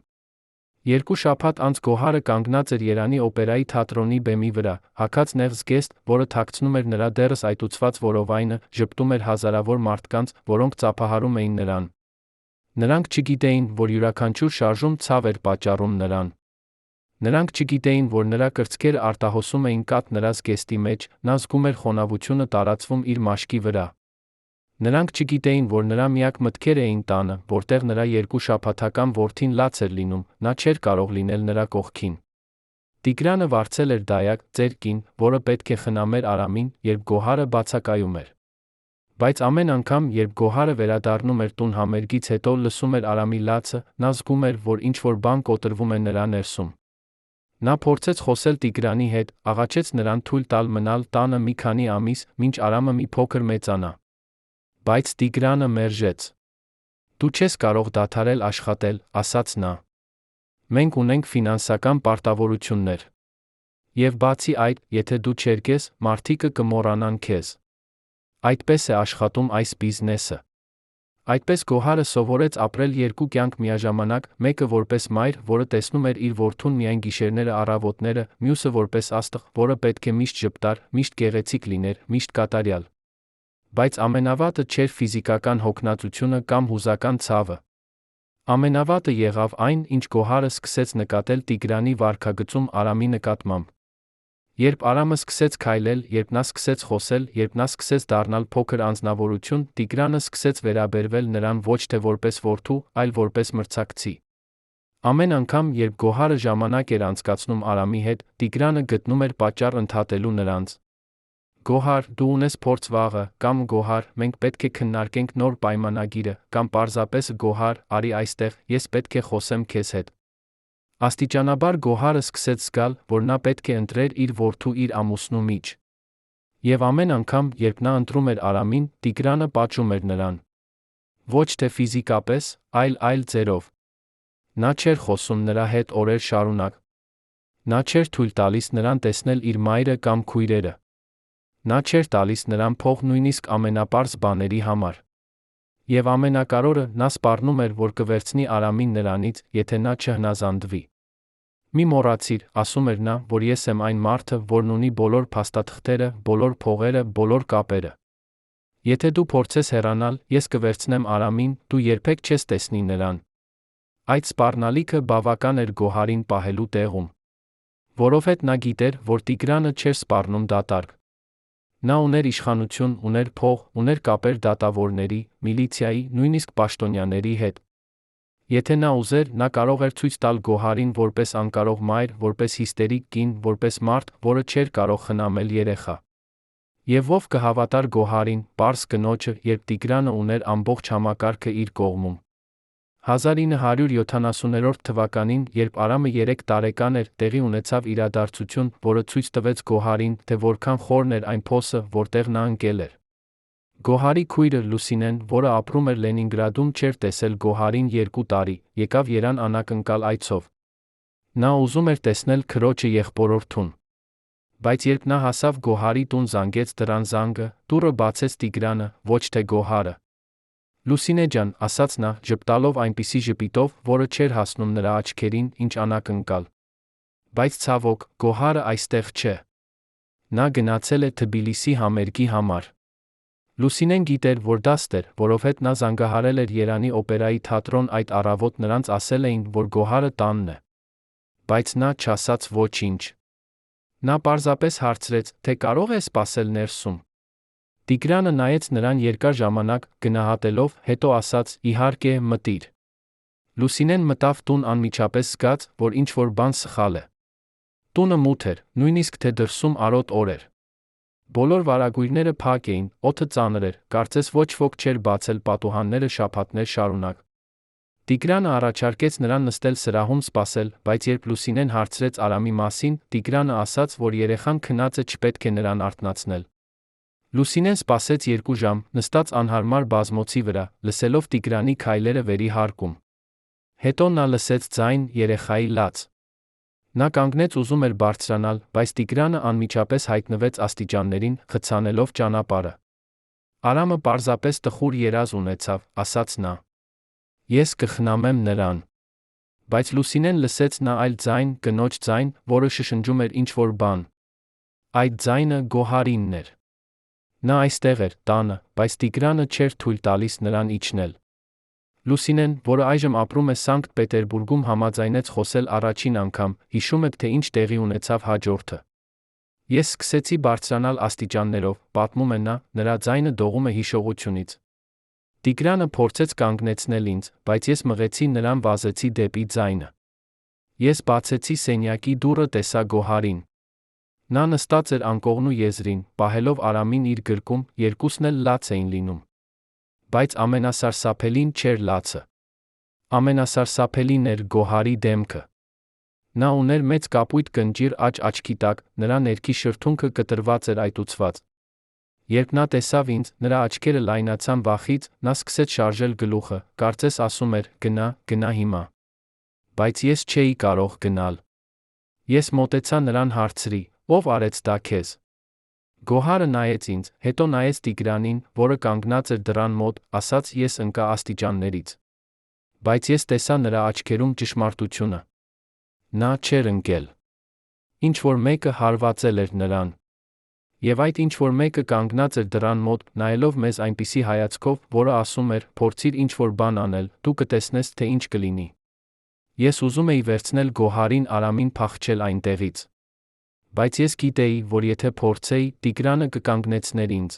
2 շաբաթ անց Գոհարը կանգնած էր Երանի օպերայի թատրոնի բեմի վրա, հագած նեղ զգեստ, որը թաքցնում էր նրա դեռս այտուցված որովայնը, ժպտում էր հազարավոր մարդկանց, որոնք ծափահարում էին նրան։ Նրանք չգիտեին, որ յուրաքանչյուր շարժում ցավ էր պատճառում նրան։ Նրանք չգիտեին, որ նրա կրծքերը արտահոսում էին կաթ նրա զգեստի մեջ, նա զգում էր խոնավությունը տարածվում իր մաշկի վրա։ Նրանք չգիտեին, որ նրա միակ մտքերը էին տանը, որտեղ նրա 2 շաբաթական որդին լաց էր լինում, նա չէր կարող լինել նրա կողքին։ Տիգրանը վարձել էր դայակ, ծեր կին, որը պետք է խնամեր Արամին, երբ Գոհարը բացակայում էր։ Բայց ամեն անգամ, երբ Գոհարը վերադառնում էր տուն համերգից հետո, լսում էր Արամի լացը, նա զգում էր, որ ինչ-որ բան կոտրվում է նրա ներսում։ Նա փորձեց խոսել Տիգրանի հետ, աղաչեց նրան թույլ տալ մնալ տանը մի քանի ամիս, մինչ Արամը մի փոքր մեծանա։ Բայց Տիգրանը մերժեց։ Դու չես կարող դադարել աշխատել, ասաց նա։ Մենք ունենք ֆինանսական պարտավորություններ։ Եվ բացի այդ, եթե դու չերկես, մարդիկը կմոռանան քեզ։ Այդպես է աշխատում այս բիզնեսը։ Այդպես Գոհարը սովորեց ապրել 2 կյանք միաժամանակ, մեկը որպես մայր, որը տեսնում էր իր որդուն միայն գիշերները առավոտները, մյուսը որպես աստղ, որը պետք է միշտ ժպտար, միշտ գեղեցիկ լիներ, միշտ կատարյալ։ Բայց ամենավատը չէր ֆիզիկական հոգնածությունը կամ հուզական ցավը։ Ամենավատը եղավ այն, ինչ Գոհարը սկսեց նկատել Տիգրանի վարքագծում Արամի նկատմամբ։ Երբ Արամը սկսեց քայլել, երբ նա սկսեց խոսել, երբ նա սկսեց դառնալ փոքր անձնավորություն, Տիգրանը սկսեց վերաբերվել նրան ոչ թե որպես որդու, այլ որպես մրցակցի։ Ամեն անգամ, երբ Գոհարը ժամանակ էր անցկացնում Արամի հետ, Տիգրանը գտնում էր պատճառ ընդհատելու նրանց։ Գոհար, դու ունես փորձ վաղը, կամ Գոհար, մենք պետք է քննարկենք նոր պայմանագիրը, կամ պարզապես Գոհար, արի այստեղ, ես պետք է խոսեմ քեզ հետ։ Աստիճանաբար Գոհարը սկսեց զգալ, որ նա պետք է ընտրեր իր որդու իր ամուսնու մեջ։ Եվ ամեն անգամ, երբ նա ընտրում էր Արամին, Տիգրանը պատժում էր նրան։ Ոչ թե ֆիզիկապես, այլ ձերով։ Նա չէր խոսում նրա հետ օրեր շարունակ։ Նա չէր թույլ տալիս նրան տեսնել իր մայրը կամ քույրերը։ Նա չէր տալիս նրան փող նույնիսկ ամենապարզ բաների համար։ Եվ ամենակարևորը, նա սպառնում էր, որ կվերցնի Արամին նրանից, եթե նա չհնազանդվի։ Մի մոռացիր, ասում էր նա, որ ես եմ այն մարդը, որն ունի բոլոր փաստաթղթերը, բոլոր փողերը, բոլոր կապերը։ Եթե դու փորձես հեռանալ, ես կվերցնեմ Արամին, դու երբեք չես տեսնի նրան։ Այդ սպառնալիքը բավական էր Գոհարին պահելու տեղում։ Որովհետև նա գիտեր, որ Տիգրանը չէր սպառնում դատարկ։ Նա ուներ իշխանություն, ուներ փող, ուներ կապեր դատավորների, միլիցիայի, նույնիսկ պաշտոնյաների հետ։ Եթե նա ուզեր, նա կարող էր ցույց տալ Գոհարին որպես անկարող մայր, որպես հիստերիկ կին, որպես մարդ, որը չէր կարող խնամել երեխա։ Եվ ով կհավատար Գոհարին, պարզ կնոջը, երբ Տիգրանը ուներ ամբողջ համակարգը իր կողմում։ 1970 թվականին, երբ Արամը 3 տարեկան էր, տեղի ունեցավ իրադարձություն, որը ցույց տվեց Գոհարին, թե որքան խորն էր այն փոսը, որտեղ նա ընկել էր։ Գոհարի քույրը Լուսինեն, որը ապրում էր Լենինգրադում, չէր տեսել Գոհարին 2 տարի, եկավ Երևան անակնկալ այցով։ Նա ուզում էր տեսնել քրոջը եղբորորդուն։ Բայց երբ նա հասավ Գոհարի տուն, զանգեց դռան զանգը, դուռը բացեց Տիգրանը, ոչ թե Գոհարը։ Լուսինե ջան, ասաց նա, ժպտալով այնպիսի ժպիտով, որը չէր հասնում նրա աչքերին, ինչ անակնկալ։ Բայց ցավոք, Գոհարը այստեղ չէ։ Նա գնացել է Թբիլիսի համերգի համար։ Լուսինեն գիտեր, որ դա ստեր, որովհետև նա զանգահարել էր Երանի օպերայի թատրոն, այդ առավոտ նրանց ասել էին, որ Գոհարը տանն է։ Բայց նա չասաց ոչինչ։ Նա պարզապես հարցրեց, թե կարող է սպասել ներսում։ Տիգրանը նայեց նրան երկար ժամանակ, գնահատելով, հետո ասաց. «Իհարկե, մտիր»։ Լուսինեն մտավ տուն անմիջապես զգաց, որ ինչ-որ բան սխալ է։ Տունը մութ էր, նույնիսկ թե դրսում արոտ օր էր։ Բոլոր վարագույրները փակ էին, օդը ծանր էր, կարծես ոչ ոք չէր բացել պատուհանները շաբաթներ շարունակ։ Տիգրանը առաջարկեց նրան նստել սրահում սպասել, բայց երբ Լուսինեն հարցրեց Արամի մասին, Տիգրանը ասաց, որ երեխան քնած է, չպետք է նրան արթնացնել։ Լուսինեն սպասեց 2 ժամ, նստած անհարմար բազմոցի վրա, լսելով Տիգրանի քայլերը վերի հարկում։ Հետո նա լսեց ձայն, երեխայի լաց։ Նա կանգնեց, ուզում էր բարձրանալ, բայց Տիգրանը անմիջապես հայտնվեց աստիճաններին, խցանելով ճանապարհը։ Արամը պարզապես տխուր երազ ունեցավ, ասաց նա. «Ես կխնամեմ նրան»։ Բայց Լուսինեն լսեց նա այլ ձայն, կնոջ ձայն, որը շշնջում էր ինչ-որ բան։ Այդ ձայնը Գոհարինն էր։ Նա այստեղ էր, տանը, բայց Տիգրանը չէր թույլ տալիս նրան իջնել։ Լուսինեն, որը այժմ ապրում է Սանկտ Պետերբուրգում, համաձայնեց խոսել առաջին անգամ, հիշում եք, թե ինչ տեղի ունեցավ հաջորդը։ Ես սկսեցի բարձրանալ աստիճաններով, պատմում է նա, նրա ձայնը դողում է հիշողությունից։ Տիգրանը փորձեց կանգնեցնել ինձ, բայց ես մղեցի նրան, վազեցի դեպի ձայնը։ Ես բացեցի սենյակի դուռը, տեսա Գոհարին։ Նա նստած էր անկողնու եզրին, պահելով Արամին իր գրկում, երկուսն էլ լաց էին լինում։ Բայց ամենասարսափելին չէր լացը։ Ամենասարսափելին էր Գոհարի դեմքը։ Նա ուներ մեծ կապույտ կնճիր աջ աչքի տակ, նրա ներքի շրթունքը կտրված էր այտուցված։ Երբ նա տեսավ ինձ, նրա աչքերը լայնացան վախից, նա սկսեց շարժել գլուխը, կարծես ասում էր. «Գնա, գնա հիմա»։ Բայց ես չէի կարող գնալ։ Ես մոտեցա նրան, հարցրի. «Ո՞վ արեց դա քեզ»։ Գոհարը նայեց ինձ, հետո նայեց Տիգրանին, որը կանգնած էր դռան մոտ, ասաց. «Ես ընկա աստիճաններից»։ Բայց ես տեսա նրա աչքերում ճշմարտությունը։ Նա չէր ընկել։ Ինչ-որ մեկը հարվածել էր նրան։ Եվ այդ ինչ-որ մեկը կանգնած էր դռան մոտ, նայելով մեզ այնպիսի հայացքով, որը ասում էր. «Փորձիր ինչ-որ բան անել, դու կտեսնես, թե ինչ կլինի»։ Ես ուզում էի վերցնել Գոհարին, Արամին փախչել այնտեղից։ Բայց ես գիտեի, որ եթե փորձեի, Տիգրանը կկանգնեցներ ինձ։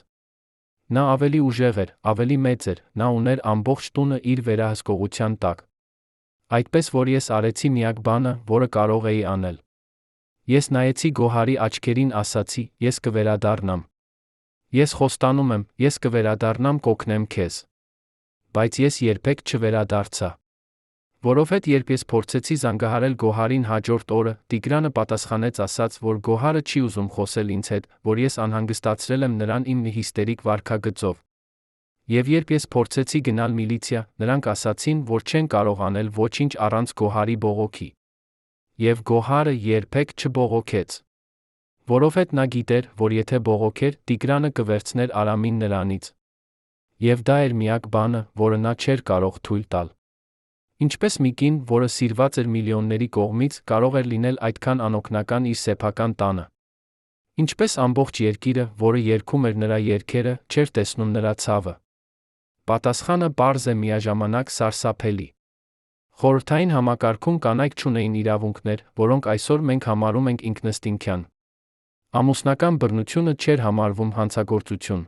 Նա ավելի ուժեղ էր, ավելի մեծ էր, նա ուներ ամբողջ տունը իր վերահսկողության տակ։ Այդպես որ ես արեցի միակ բանը, որը կարող էի անել։ Ես նայեցի Գոհարի աչքերին, ասացի. «Ես կվերադառնամ։ Ես խոստանում եմ, ես կվերադառնամ, կօգնեմ քեզ»։ Բայց ես երբեք չվերադարձա։ Որովհետև երբ ես փորձեցի զանգահարել Գոհարին հաջորդ օրը, Տիգրանը պատասխանեց, ասաց, որ Գոհարը չի ուզում խոսել ինձ հետ, որ ես անհանգստացրել եմ նրան իմ հիստերիկ վարքագծով։ Եվ երբ ես փորձեցի գնալ միլիցիա, նրանք ասացին, որ չեն կարող անել ոչինչ առանց Գոհարի բողոքի։ Եվ Գոհարը երբեք չբողոքեց։ Որովհետև նա գիտեր, որ եթե բողոքեր, Տիգրանը կվերցներ Արամին նրանից։ Եվ դա էր միակ բանը, որը նա չէր կարող թույլ տալ։ Ինչպես մի կին, որը սիրված էր միլիոնների կողմից, կարող էր լինել այդքան անօգնական իր սեփական տանը։ Ինչպես ամբողջ երկիրը, որը երգում էր նրա երգերը, չէր տեսնում նրա ցավը։ Պատասխանը պարզ է միաժամանակ սարսափելի։ Խորհրդային համակարգում կանայք չունեին իրավունքներ, որոնք այսօր մենք համարում ենք ինքնըստինքյան։ Ամուսնական բռնությունը չէր համարվում հանցագործություն։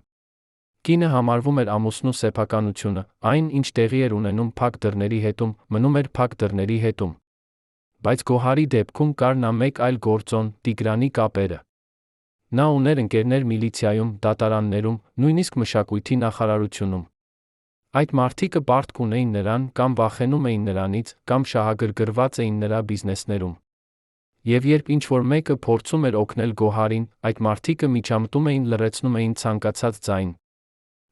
Կինը համարվում էր ամուսնու սեփականությունը, այն, ինչ տեղի էր ունենում փակ դռների հետում, մնում էր փակ դռների հետում։ Բայց Գոհարի դեպքում կար նա մեկ այլ գործոն՝ Տիգրանի կապերը։ Նա ուներ ընկերներ միլիցիայում, դատարաններում, նույնիսկ մշակույթի նախարարությունում։ Այդ մարդիկը պարտք ունեին նրան, կամ վախենում էին նրանից, կամ շահագրգռված էին նրա բիզնեսներում։ Եվ երբ ինչ-որ մեկը փորձում էր օգնել Գոհարին, այդ մարդիկը միջամտում էին, լռեցնում էին ցանկացած ձայն։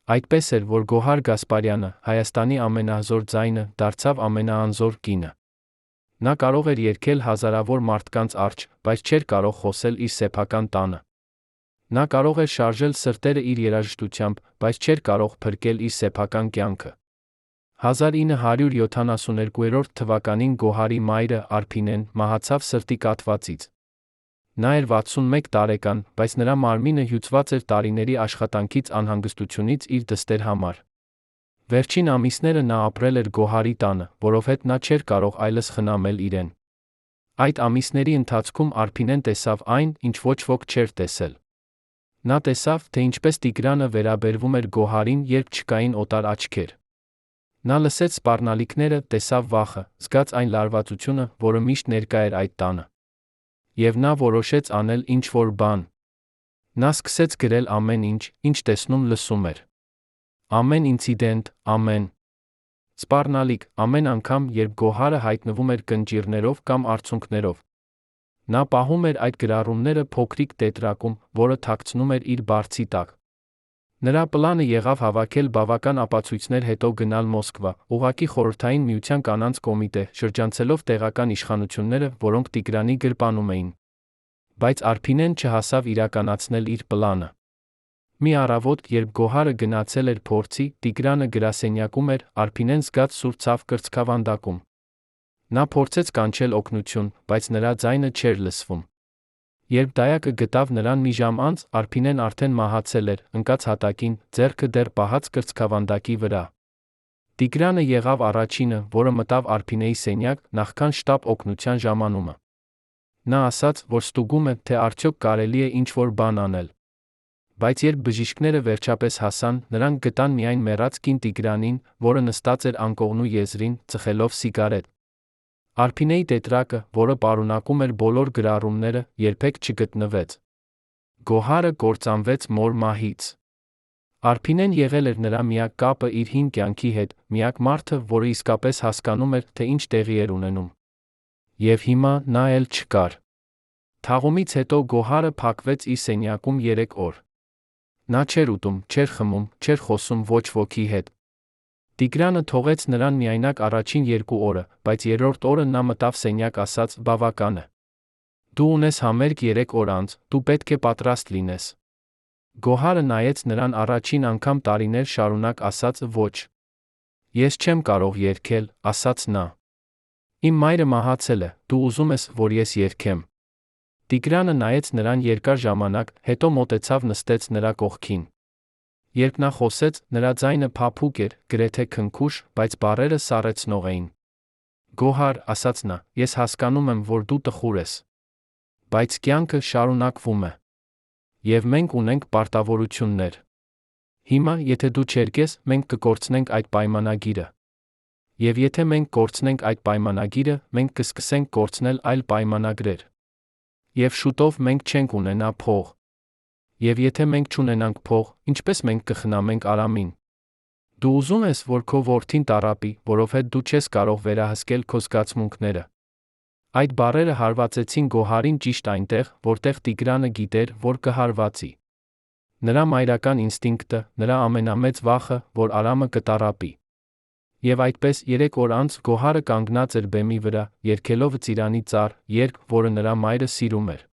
Այդպես էր, որ Գոհար Գասպարյանը, Հայաստանի ամենահզոր ձայնը, դարձավ ամենաանզոր կինը։ Նա կարող էր երգել հազարավոր մարդկանց առջ, բայց չէր կարող խոսել իր սեփական տանը։ Նա կարող էր շարժել սրտերը իր երաժշտությամբ, բայց չէր կարող փրկել իր սեփական կյանքը։ 1972 թվականին Գոհարի մայրը, Արփինեն, մահացավ սրտի կաթվածից։ Նա էր 61 տարեկան, բայց նրա մարմինը հյուծված էր տարիների աշխատանքից անհանգստությունից իր դստեր համար։ Վերջին ամիսները նա ապրել էր Գոհարի տանը, որովհետև նա չէր կարող այլս խնամել իրեն։ Այդ ամիսների ընթացքում Արփինեն տեսավ այն, ինչ ոչ ոք չէր տեսել։ Նա տեսավ, թե ինչպես Տիգրանը վերաբերվում էր Գոհարին, երբ չկային օտար աչքեր։ Նա լսեց սպառնալիքները, տեսավ վախը, զգաց այն լարվածությունը, որը միշտ ներկա էր այդ տանը։ Եվ նա որոշեց անել ինչ-որ բան։ Նա սկսեց գրել ամեն ինչ, ինչ տեսնում լսում էր։ Ամեն ինցիդենտ, ամեն սպառնալիք, ամեն անգամ, երբ Գոհարը հայտնվում էր կնճիռներով կամ արցունքներով։ Նա պահում էր այդ գրառումները փոքրիկ տետրակում, որը թաքցնում էր իր բարձի տակ։ Նրա պլանը եղավ հավաքել բավական ապացույցներ, հետո գնալ Մոսկվա, ուղղակի Խորհրդային Միության կանանց կոմիտե, շրջանցելով տեղական իշխանությունները, որոնք Տիգրանի գրպանում էին։ Բայց Արփինեն չհասավ իրականացնել իր պլանը։ Մի առավոտ, երբ Գոհարը գնացել էր փորձի, Տիգրանը գրասենյակում էր, Արփինեն զգաց սուր ցավ կրծքավանդակում։ Նա փորձեց կանչել օգնություն, բայց նրա ձայնը չէր լսվում։ Երբ դայակը գտավ նրան մի ժամ անց, Արփինեն արդեն մահացել էր, ընկած հատակին, ձեռքը դեռ պահած կրծքավանդակի վրա։ Տիգրանը եղավ առաջինը, որը մտավ Արփինեի սենյակ, նախքան շտապ օգնության ժամանումը։ Նա ասաց, որ ստուգում է, թե արդյոք կարելի է ինչ-որ բան անել։ Բայց երբ բժիշկները վերջապես հասան, նրանք գտան միայն մեռած կին Տիգրանին, որը նստած էր անկողնու եզրին, ծխելով սիգարետ։ Արփինեի տետրակը, որը պարունակում էր բոլոր գրառումները, երբեք չգտնվեց։ Գոհարը կործանվեց մոր մահից։ Արփինեն եղել էր նրա միակ կապը իր հին կյանքի հետ, միակ մարդը, որը իսկապես հասկանում էր, թե ինչ տեղի էր ունենում։ Եվ հիմա նա էլ չկար։ Թաղումից հետո Գոհարը փակվեց իր սենյակում 3 օր։ Նա չէր ուտում, չէր խմում, չէր խոսում ոչ ոքի հետ։ Տիգրանը թողեց նրան միայնակ առաջին 2 օրը, բայց երրորդ օրը նա մտավ սենյակ, ասաց՝ բավական է։ Դու ունես համերգ 3 օր անց, դու պետք է պատրաստ լինես։ Գոհարը նայեց նրան առաջին անգամ տարիներ շարունակ, ասաց՝ ոչ։ Ես չեմ կարող երգել, ասաց նա։ Իմ մայրը մահացել է, դու ուզում ես, որ ես երգեմ։ Տիգրանը նայեց նրան երկար ժամանակ, հետո մոտեցավ, նստեց նրա կողքին։ Երբ նա խոսեց, նրա ձայնը փափուկ էր, գրեթե քնքուշ, բայց բառերը սառեցնող էին։ Գոհար, ասաց նա, ես հասկանում եմ, որ դու տխուր ես։ Բայց կյանքը շարունակվում է։ Եվ մենք ունենք պարտավորություններ։ Հիմա, եթե դու չերգես, մենք կկորցնենք այդ պայմանագիրը։ Եվ եթե մենք կորցնենք այդ պայմանագիրը, մենք կսկսենք կորցնել այլ պայմանագրեր։ Եվ շուտով մենք չենք ունենա փող։ Եվ եթե մենք չունենանք փող, ինչպես մենք կխնամենք Արամին։ Դու ուզում ես, որ քո որդին տառապի, որովհետև դու չես կարող վերահսկել քո զգացմունքները։ Այդ բառերը հարվածեցին Գոհարին ճիշտ այնտեղ, որտեղ Տիգրանը գիտեր, որ կհարվածի։ Նրա մայրական ինստինկտը, նրա ամենամեծ վախը, որ Արամը կտառապի։ Եվ այդպես 3 օր անց Գոհարը կանգնած էր բեմի վրա, երգելով Ծիրանի ծառ, երգ, որը նրա մայրը սիրում էր։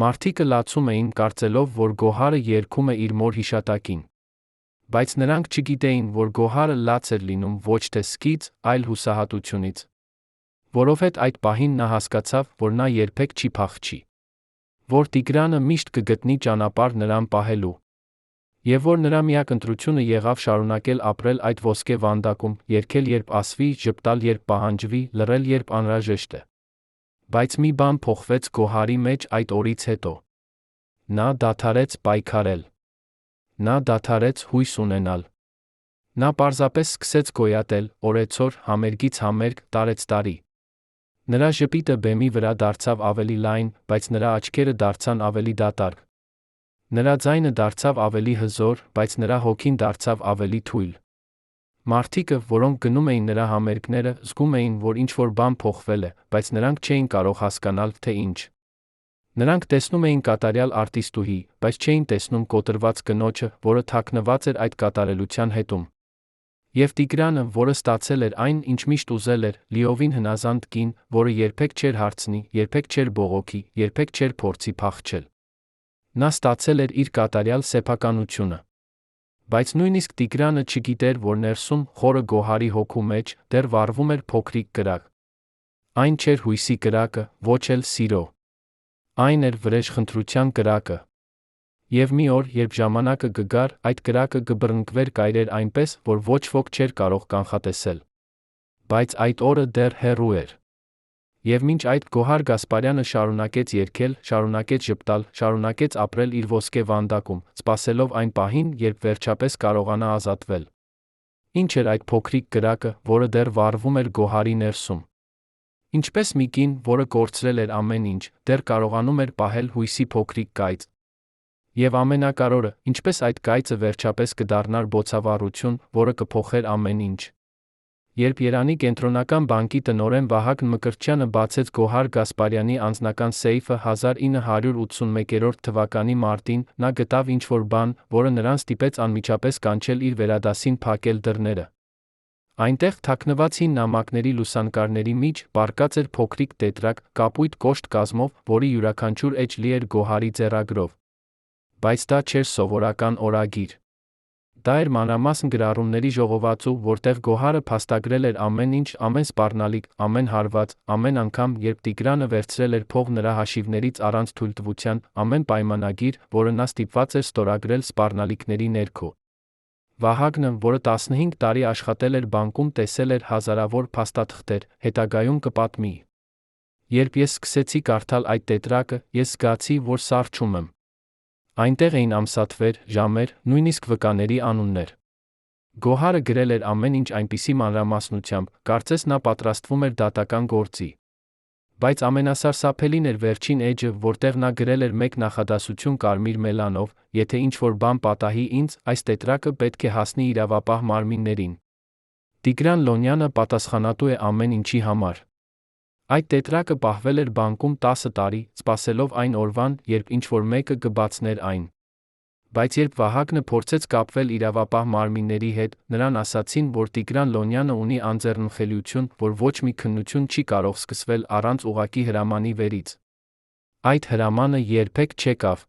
Մարդիկը լացում էին, կարծելով, որ Գոհարը երգում է իր մոր հիշատակին։ Բայց նրանք չգիտեին, որ Գոհարը լաց էր լինում ոչ թե սկից, այլ հուսահատությունից։ Որովհետև այդ պահին նա հասկացավ, որ նա երբեք չի փախչի։ Որ Տիգրանը միշտ կգտնի ճանապարհ նրան պահելու։ Եվ որ նրա միակ ընտրությունը եղավ շարունակել ապրել այդ ոսկե վանդակում, երգել երբ ասվի, ժպտալ երբ պահանջվի, լռել երբ անհրաժեշտ է։ Բայց մի բան փոխվեց Գոհարի մեջ այդ օրից հետո։ Նա դադարեց պայքարել։ Նա դադարեց հույս ունենալ։ Նա պարզապես սկսեց գոյատել, օրեցօր, համերգից համերգ, տարեց տարի։ Նրա ժպիտը բեմի վրա դարձավ ավելի լայն, բայց նրա աչքերը դարձան ավելի դատարկ։ Նրա ձայնը դարձավ ավելի հզոր, բայց նրա հոգին դարձավ ավելի թույլ։ Մարդիկը, որոնք գնում էին նրա համերգները, զգում էին, որ ինչ-որ բան փոխվել է, բայց նրանք չէին կարող հասկանալ, թե ինչ։ Նրանք տեսնում էին կատարյալ արտիստուհի, բայց չէին տեսնում կոտրված կնոջը, որը թաքնված էր այդ կատարելության հետում։ Եվ Տիգրանը, որը ստացել էր այն, ինչ միշտ ուզել էր, լիովին հնազանդ կին, որը երբեք չէր հարցնի, երբեք չէր բողոքի, երբեք չէր փորձի փախչել։ Նա ստացել էր իր կատարյալ սեփականությունը։ Բայց նույնիսկ Տիգրանը չգիտեր, որ ներսում, խորը Գոհարի հոգու մեջ, դեռ վառվում էր փոքրիկ կրակ։ Այն չէր հույսի կրակը, ոչ էլ սիրո։ Այն էր վրեժխնդրության կրակը։ Եվ մի օր, երբ ժամանակը կգար, այդ կրակը կբռնկվեր կայրեր այնպես, որ ոչ ոք չէր կարող կանխատեսել։ Բայց այդ օրը դեռ հեռու էր։ Եվ մինչ այդ Գոհար Գասպարյանը շարունակեց երգել, շարունակեց ժպտալ, շարունակեց ապրել իր ոսկե վանդակում, սպասելով այն պահին, երբ վերջապես կարողանա ազատվել։ Ինչ էր այդ փոքրիկ կրակը, որը դեռ վառվում էր Գոհարի ներսում։ Ինչպես մի կին, որը կորցրել էր ամեն ինչ, դեռ կարողանում էր պահել հույսի փոքրիկ կայծ։ Եվ ամենակարևորը, ինչպես այդ կայծը վերջապես կդառնար բոցավառություն, որը կփոխեր ամեն ինչ։ Երբ Երանի կենտրոնական բանկի տնօրեն Վահագն Մկրտչյանը բացեց Գոհար Գասպարյանի անձնական սեյֆը 1981 թվականի մարտին, նա գտավ ինչ-որ բան, որը նրան ստիպեց անմիջապես կանչել իր վերադասին փակել դռները։ Այնտեղ թաքնված հին նամակների լուսանկարների մեջ պառկած էր փոքրիկ տետրակ, կապույտ կոշտ կազմով, որի յուրաքանչյուր էջ լի էր Գոհարի ձեռագրով։ Բայց դա չէր սովորական օրագիր։ Դա էր մանրամասն գրառումների ժողովածու, որտեղ Գոհարը փաստագրել էր ամեն ինչ, ամեն սպառնալիք, ամեն հարված, ամեն անգամ, երբ Տիգրանը վերցրել էր փող նրա հաշիվներից առանց թույլտվության, ամեն պայմանագիր, որը նա ստիպված էր ստորագրել սպառնալիքների ներքո։ Վահագնը, որը 15 տարի աշխատել էր բանկում, տեսել էր հազարավոր փաստաթղթեր, հետագայում կպատմի։ Երբ ես սկսեցի կարդալ այդ տետրակը, ես զգացի, որ սառչում եմ։ Այնտեղ էին ամսաթվեր, ժամեր, նույնիսկ վկաների անուններ։ Գոհարը գրել էր ամեն ինչ այնպիսի մանրամասնությամբ, կարծես նա պատրաստվում էր դատական գործի։ Բայց ամենասարսափելին էր վերջին էջը, որտեղ նա գրել էր մեկ նախադասություն կարմիր մելանով. եթե ինչ-որ բան պատահի ինձ, այս տետրակը պետք է հասնի իրավապահ մարմիններին։ Տիգրան Լոնյանը պատասխանատու է ամեն ինչի համար։ Այդ տետրակը պահվել էր բանկում 10 տարի, սպասելով այն օրվան, երբ ինչ-որ մեկը կբացներ այն։ Բայց երբ Վահագնը փորձեց կապվել իրավապահ մարմինների հետ, նրան ասացին, որ Տիգրան Լոնյանը ունի անձեռնխելիություն, որ ոչ մի քննություն չի կարող սկսվել առանց ուղղակի հրամանի վերից։ Այդ հրամանը երբեք չեկավ։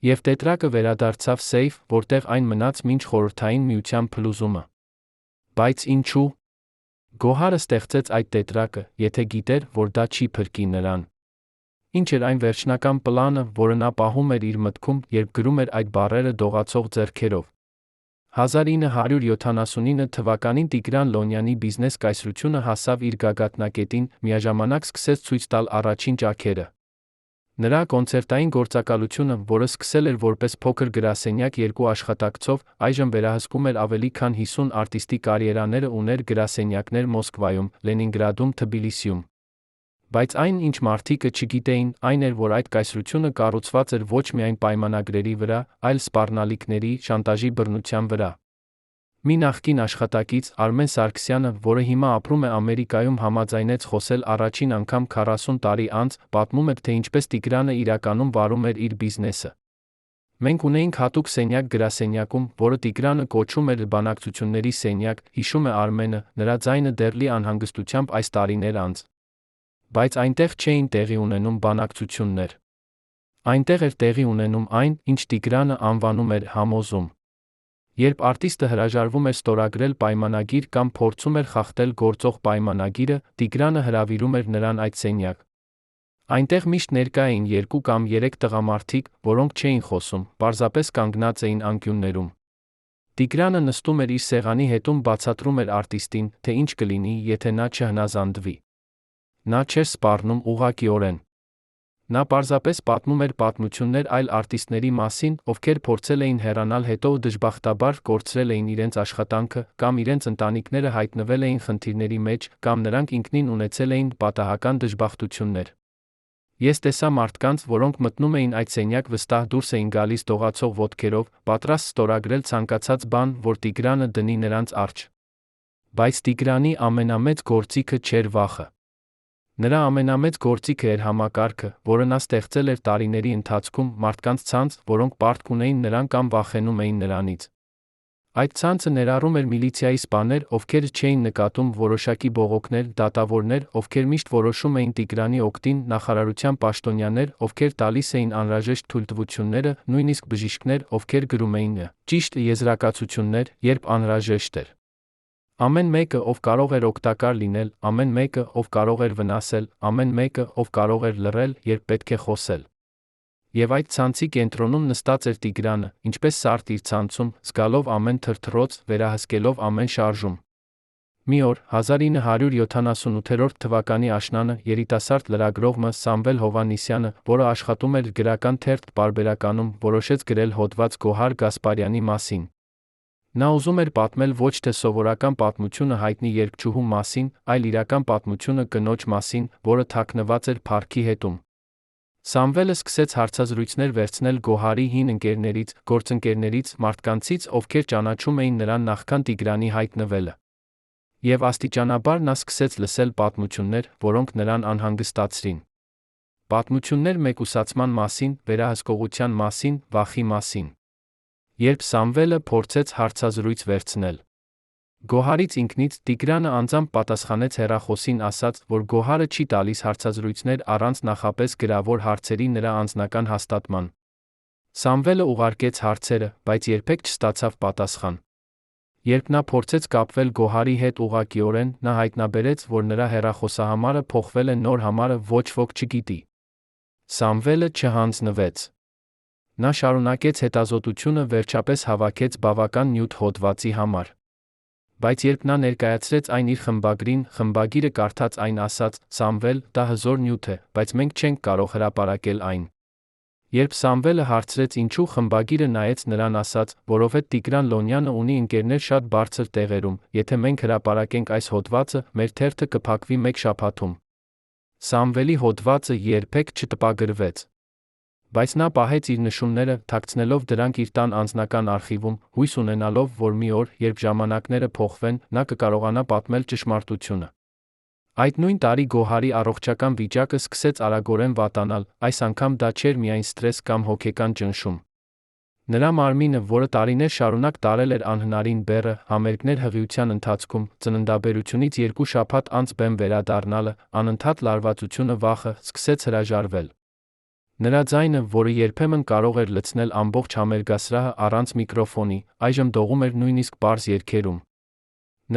Եվ տետրակը վերադարձավ սեյֆ, որտեղ այն մնաց մինչ Խորհրդային Միության փլուզումը։ Բայց ինչու՞։ Գոհարը ստեղծեց այդ տետրակը, եթե գիտեր, որ դա չի փրկի նրան։ Ինչ էր այն վերջնական պլանը, որը նա պահում էր իր մտքում, երբ գրում էր այդ բառերը դողացող ձեռքերով։ 1979 թվականին Տիգրան Լոնյանի բիզնես կայսրությունը հասավ իր գագաթնակետին, միաժամանակ սկսեց ցույց տալ առաջին ճաքերը։ Նրա կոնցերտային գործակալությունը, որը սկսել էր որպես փոքր գրասենյակ 2 աշխատակցով, այժմ վերահսկում էր ավելի քան 50 արտիստի կարիերաները, ուներ գրասենյակներ Մոսկվայում, Լենինգրադում, Թբիլիսիում։ Բայց այն, ինչ մարդիկը չգիտեին, այն էր, որ այդ կայսրությունը կառուցված էր ոչ միայն պայմանագրերի վրա, այլ սպառնալիքների, շանտաժի բռնության վրա։ Մի նախկին աշխատակից, Արմեն Սարգսյանը, որը հիմա ապրում է Ամերիկայում, համաձայնեց խոսել առաջին անգամ 40 տարի անց, պատմում էր, թե ինչպես Տիգրանը իրականում վարում էր իր բիզնեսը։ Մենք ունեինք հատուկ սենյակ գրասենյակում, որը Տիգրանը կոչում էր բանակցությունների սենյակ, հիշում է Արմենը, նրա ձայնը դեռ լի անհանգստությամբ այս տարիներ անց։ Բայց այնտեղ չէին տեղի ունենում Երբ արտիստը հրաժարվում էր ստորագրել պայմանագիր կամ փորձում էր խախտել գործող պայմանագիրը, Տիգրանը հրավիրում էր նրան այդ սենյակ։ Այնտեղ միշտ ներկա էին 2 կամ 3 տղամարդիկ, որոնք չէին խոսում, պարզապես կանգնած էին անկյուններում։ Տիգրանը նստում էր իր սեղանի հետում, բացատրում էր արտիստին, թե ինչ կլինի, եթե նա չհնազանդվի։ Նա չէր սպառնում ուղղակիորեն։ Նա պարզապես պատմում էր պատմություններ այլ արտիստների մասին, ովքեր փորձել էին հեռանալ, հետո դժբախտաբար կորցրել էին իրենց աշխատանքը, կամ իրենց ընտանիքները հայտնվել էին խնդիրների մեջ, կամ նրանք ինքնին ունեցել էին պատահական դժբախտություններ։ Ես տեսա մարդկանց, որոնք մտնում էին այդ սենյակ, վստահ դուրս էին գալիս դողացող ոտքերով, պատրաստ ստորագրել ցանկացած բան, որ Տիգրանը դնի նրանց առջ։ Բայց Տիգրանի ամենամեծ գործիքը չէր վախը։ Նրա ամենամեծ գործիքը էր համակարգը, որը նա ստեղծել էր տարիների ընթացքում, մարդկանց ցանց, որոնք պարտք ունեին նրան կամ վախենում էին նրանից։ Այդ ցանցը ներառում էր միլիցիայի սպաներ, ովքեր չէին նկատում որոշակի բողոքներ, դատավորներ, ովքեր միշտ որոշում էին Տիգրանի օգտին, նախարարության պաշտոնյաներ, ովքեր տալիս էին անհրաժեշտ թույլտվությունները, նույնիսկ բժիշկներ, ովքեր գրում էին ճիշտ եզրակացություններ, երբ անհրաժեշտ էր։ Ամեն մեկը, ով կարող էր օգտակար լինել, ամեն մեկը, ով կարող էր վնասել, ամեն մեկը, ով կարող էր լռել, երբ պետք է խոսել։ Եվ այդ ցանցի կենտրոնում նստած էր Տիգրանը, ինչպես սարդ իր ցանցում, զգալով ամեն թրթռոց, վերահսկելով ամեն շարժում։ Մի օր, 1978 թվականի աշնանը, երիտասարդ լրագրող Մ. Սամվել Հովհաննիսյանը, որը աշխատում էր գրական թերթ Պարբերականում, որոշեց գրել հոդված Գոհար Գասպարյանի մասին։ Նա ուզում էր պատմել ոչ թե սովորական պատմությունը հայտնի երգչուհու մասին, այլ իրական պատմությունը կնոջ մասին, որը թաքնված էր փառքի հետում։ Սամվելը սկսեց հարցազրույցներ վերցնել Գոհարի հին ընկերներից, գործընկերներից, մարդկանցից, ովքեր ճանաչում էին նրան նախքան Տիգրանի հայտնվելը։ Եվ աստիճանաբար նա սկսեց լսել պատմություններ, որոնք նրան անհանգստացրին։ Պատմություններ մեկուսացման մասին, վերահսկողության մասին, վախի մասին։ Երբ Սամվելը փորձեց հարցազրույց վերցնել Գոհարից ինքնից, Տիգրանը անձամբ պատասխանեց հեռախոսին, ասաց, որ Գոհարը չի տալիս հարցազրույցներ առանց նախապես գրավոր հարցերի նրա անձնական հաստատման։ Սամվելը ուղարկեց հարցերը, բայց երբեք չստացավ պատասխան։ Երբ նա փորձեց կապվել Գոհարի հետ ուղղակիորեն, նա հայտնաբերեց, որ նրա հեռախոսահամարը փոխվել է, նոր համարը ոչ ոք չգիտի։ Սամվելը չհանձնվեց։ Նա շարունակեց հետազոտությունը, վերջապես հավաքեց բավական նյութ հոդվածի համար։ Բայց երբ նա ներկայացրեց այն իր խմբագրին, խմբագիրը կարդաց այն, ասաց. «Սամվել, դա հզոր նյութ է, բայց մենք չենք կարող հրապարակել այն»։ Երբ Սամվելը հարցրեց ինչու, խմբագիրը նայեց նրան, ասաց. «Որովհետև Տիգրան Լոնյանը ունի ընկերներ շատ բարձր տեղերում, եթե մենք հրապարակենք այս հոդվածը, մեր թերթը կփակվի մեկ շաբաթում»։ Սամվելի հոդվածը երբեք չտպագրվեց։ Բայց նա պահեց իր նշումները, թաքցնելով դրանք իր տան անձնական արխիվում, հույս ունենալով, որ մի օր, երբ ժամանակները փոխվեն, նա կկարողանա պատմել ճշմարտությունը։ Այդ նույն տարի Գոհարի առողջական վիճակը սկսեց արագորեն վատանալ, այս անգամ դա չէր միայն սթրես կամ հոգեկան ճնշում։ Նրա մարմինը, որը տարիներ շարունակ տարել էր անհնարին բեռը, համերգներ հղիության ընթացքում, ծննդաբերությունից 2 շաբաթ անց բեմ վերադառնալը, անընդհատ լարվածությունը, վախը, սկսեց հրաժարվել։ Նրա ձայնը, որը երբեմն կարող էր լցնել ամբողջ համերգասրահը առանց միկրոֆոնի, այժմ դողում էր նույնիսկ պարզ երգերում։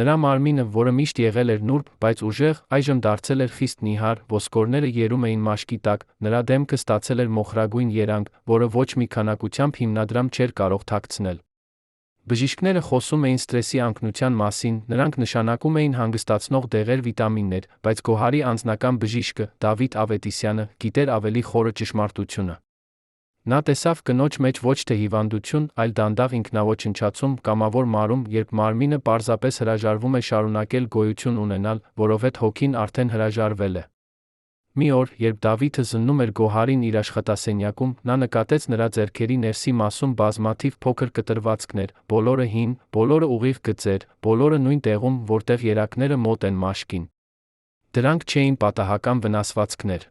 Նրա մարմինը, որը միշտ եղել էր նուրբ, բայց ուժեղ, այժմ դարձել էր խիստ նիհար, ոսկորները երում էին մաշկի տակ, նրա դեմքը ստացել էր մոխրագույն երանգ, որը ոչ մի քանակությամբ հիմնադրամ չէր կարող թաքցնել։ Բժիշկները խոսում էին սթրեսի անկնության մասին, նրանք նշանակում էին հանգստացնող դեղեր, վիտամիններ, բայց Գոհարի անձնական բժիշկը, Դավիթ Ավետիսյանը, գիտեր ավելի խորը ճշմարտությունը։ Նա տեսավ կնոջ մեջ ոչ թե հիվանդություն, այլ դանդաղ ինքնաոչնչացում, կամավոր մարում, երբ մարմինը պարզապես հրաժարվում է շարունակել գոյություն ունենալ, որովհետև հոգին արդեն հրաժարվել է։ Մի օր, երբ Դավիթը զննում էր Գոհարին իր աշխատասենյակում, նա նկատեց նրա ձեռքերի ներսի մասում բազմաթիվ փոքր կտրվածքներ, բոլորը հին, բոլորը ուղիղ գծեր, բոլորը նույն տեղում, որտեղ երակները մոտ են մաշկին։ Դրանք չէին պատահական վնասվածքներ։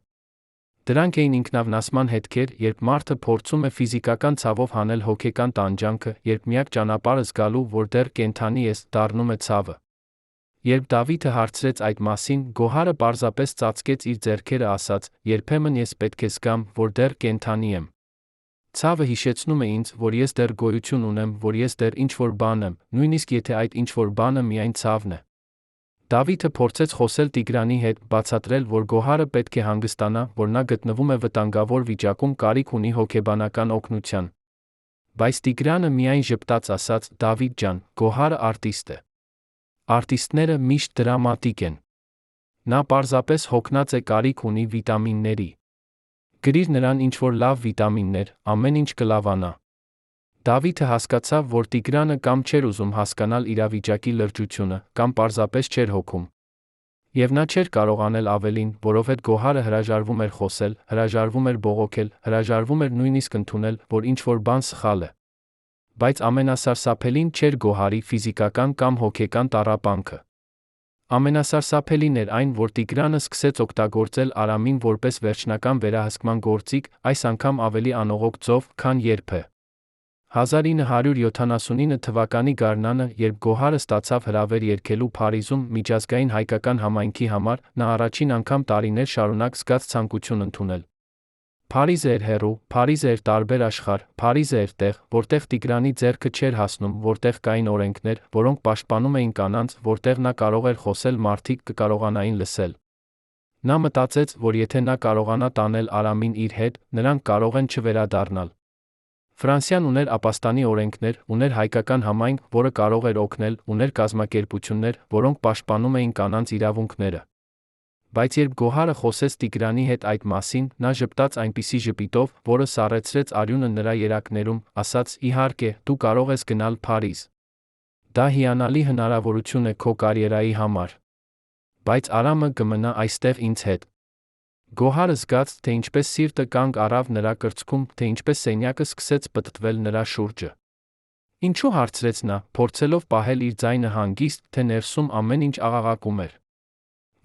Դրանք էին ինքնավնասման հետքեր, երբ մարդը փորձում է ֆիզիկական ցավով հանել հոգեկան տանջանքը, երբ միակ ճանապարհը զգալու, որ դեռ կենդանի ես, դառնում է ցավը։ Երբ Դավիթը հարցրեց այդ մասին, Գոհարը պարզապես ծածկեց իր ձեռքերը, ասաց. «Երբեմն ես պետք է զգամ, որ դեռ կենդանի եմ»։ Ցավը հիշեցնում է ինձ, որ ես դեռ գոյություն ունեմ, որ ես դեռ ինչ-որ բան եմ, նույնիսկ եթե այդ ինչ-որ բանը միայն ցավն է։ Դավիթը փորձեց խոսել Տիգրանի հետ, բացատրել, որ Գոհարը պետք է հանգստանա, որ նա գտնվում է վտանգավոր վիճակում, կարիք ունի հոգեբանական օգնության։ Բայց Տիգրանը միայն ժպտաց ասաց. «Դավիթ ջան, Գոհարը արտիստ է։ Արտիստները միշտ դրամատիկ են։ Նա պարզապես հոգնած է, կարիք ունի վիտամինների։ Գրիր նրան ինչ-որ լավ վիտամիններ, ամեն ինչ կլավանա»։ Դավիթը հասկացավ, որ Տիգրանը կամ չէր ուզում հասկանալ իրավիճակի լրջությունը, կամ պարզապես չէր հոգում։ Եվ նա չէր կարող անել ավելին, որովհետև Գոհարը հրաժարվում էր խոսել, հրաժարվում էր բողոքել, հրաժարվում էր նույնիսկ ընդունել, որ ինչ-որ բան սխալ է։ Բայց ամենասարսափելին չէր Գոհարի ֆիզիկական կամ հոգեկան տառապանքը։ Ամենասարսափելին էր այն, որ Տիգրանը սկսեց օգտագործել Արամին որպես վերջնական վերահսկման գործիք, այս անգամ ավելի անողոք ձով, քան երբևէ։ 1979 թվականի գարնանը, երբ Գոհարը ստացավ հրավեր երգելու Փարիզում միջազգային հայկական համայնքի համար, նա առաջին անգամ տարիներ շարունակ զգաց ցանկություն ընդունել։ Փարիզը էր հեռու, Փարիզը էր տարբեր աշխարհ, Փարիզը էր տեղ, որտեղ Տիգրանի ձեռքը չէր հասնում, որտեղ կային օրենքներ, որոնք պաշտպանում էին կանանց, որտեղ նա կարող էր խոսել, մարդիկ կկարողանային լսել։ Նա մտածեց, որ եթե նա կարողանա տանել Արամին իր հետ, նրանք կարող են չվերադառնալ։ Ֆրանսիան ուներ ապաստանի օրենքներ, ուներ հայկական համայնք, որը կարող էր օգնել, ուներ կազմակերպություններ, որոնք պաշտպանում էին կանանց իրավունքները։ Բայց երբ Գոհարը խոսեց Տիգրանի հետ այդ մասին, նա ժպտաց այնպիսի ժպիտով, որը սառեցրեց արյունը նրա երակներում, ասաց. «Իհարկե, դու կարող ես գնալ Փարիզ։ Դա հիանալի հնարավորություն է քո կարիերայի համար։ Բայց Արամը կմնա այստեղ ինձ հետ»։ Գոհարը զգաց, թե ինչպես սիրտը կանգ առավ նրա կրծքում, թե ինչպես սենյակը սկսեց պտտվել նրա շուրջը։ Ինչու՞ հարցրեց նա, փորձելով պահել իր ձայնը հանգիստ, թե ներսում ամեն ինչ աղաղակում էր։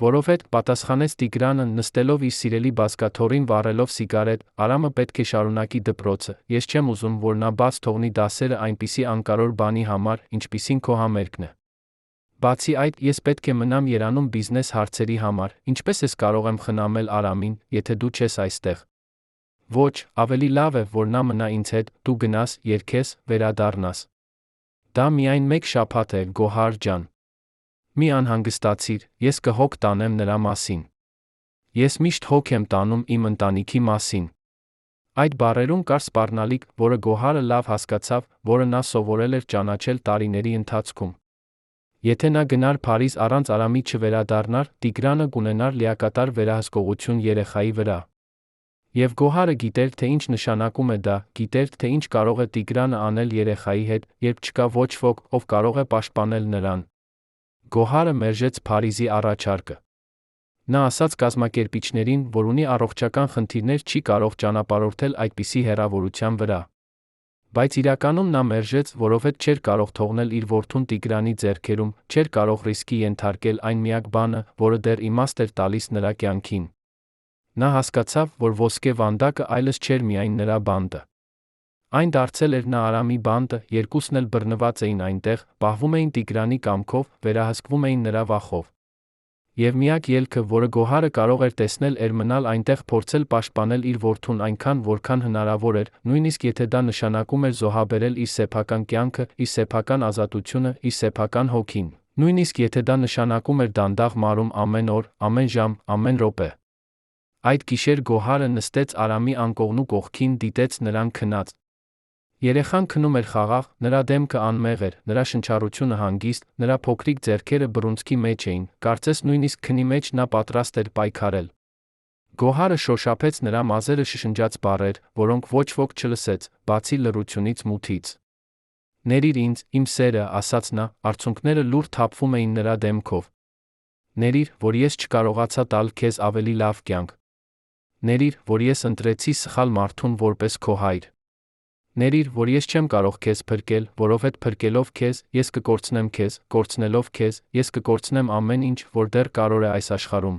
Որովհետև, պատասխանեց Տիգրանը, նստելով իր սիրելի բազկաթոռին վառելով սիգարետ, Արամը պետք է շարունակի դպրոցը, ես չեմ ուզում, որ նա բաց թողնի դասերը այնպիսի անկարող բանի համար, ինչպիսին քո համերգն է։ Բացի այդ, ես պետք է մնամ Երանում բիզնես հարցերի համար, ինչպես ես կարող եմ խնամել Արամին, եթե դու չես այստեղ։ Ոչ, ավելի լավ է, որ նա մնա ինձ հետ, դու գնաս, երգես, վերադառնաս։ Դա միայն մեկ շաբաթ է, Գոհար ջան։ Մի անհանգստացիր, ես կհոգ տանեմ նրա մասին։ Ես միշտ հոգ եմ տանում իմ ընտանիքի մասին։ Այդ բառերում կար սպառնալիք, որը Գոհարը լավ հասկացավ, որը նա սովորել էր ճանաչել տարիների ընթացքում։ Եթե նա գնար Փարիզ առանց Արամի չվերադառնար, Տիգրանը կունենար լիակատար վերահսկողություն երեխայի վրա։ Եվ Գոհարը գիտեր, թե ինչ նշանակում է դա, գիտեր, թե ինչ կարող է Տիգրանը անել երեխայի հետ, երբ չկա ոչ ոք, ով կարող է պաշտպանել նրան։ Գոհարը մերժեց Փարիզի առաջարկը։ Նա ասաց կազմակերպիչներին, որ ունի առողջական խնդիրներ, չի կարող ճանապարհորդել այդպիսի հեռավորության վրա։ Բայց իրականում նա մերժեց, որովհետև չէր կարող թողնել իր որդուն Տիգրանի ձեռքերում, չէր կարող ռիսկի ենթարկել այն միակ բանը, որը դեռ իմաստ էր տալիս նրա կյանքին։ Նա հասկացավ, որ ոսկե վանդակը այլևս չէր միայն նրա բանտը։ Այն դարձել էր նա Արամի բանտը, երկուսն էլ բռնված էին այնտեղ, պահվում էին Տիգրանի կամքով, վերահսկվում էին նրա վախով։ Եվ միակ ելքը, որը Գոհարը կարող էր տեսնել, էր մնալ այնտեղ, փորձել պաշտպանել իր որդուն այնքան, որքան հնարավոր էր, նույնիսկ եթե դա նշանակում էր զոհաբերել իր սեփական կյանքը, իր սեփական ազատությունը, իր սեփական հոգին, նույնիսկ եթե դա նշանակում էր դանդաղ մարում ամեն օր, ամեն ժամ, ամեն րոպե։ Այդ գիշեր Գոհարը նստեց Արամի անկողնու կողքին, դիտեց նրան քնած։ Երեխան քնում էր խաղաղ, նրա դեմքը անմեղ էր, նրա շնչառությունը հանգիստ, նրա փոքրիկ ձեռքերը բռունցքի մեջ էին, կարծես նույնիսկ քնի մեջ նա պատրաստ էր պայքարել։ Գոհարը շոշափեց նրա մազերը շշնջաց բառեր, որոնք ոչ ոք չլսեց, բացի լռությունից մութից։ «Ներիր ինձ, իմ սերը», ասաց նա, արցունքները լուռ թափվում էին նրա դեմքով։ «Ներիր, որ ես չկարողացա տալ քեզ ավելի լավ կյանք։ Ներիր, որ ես ընտրեցի սխալ մարդուն որպես քո հայր։ Ներիր, որ ես չեմ կարող քեզ փրկել, որովհետև փրկելով քեզ, ես կկորցնեմ քեզ, կորցնելով քեզ, ես կկորցնեմ ամեն ինչ, որ դեռ կարող է այս աշխարհում»։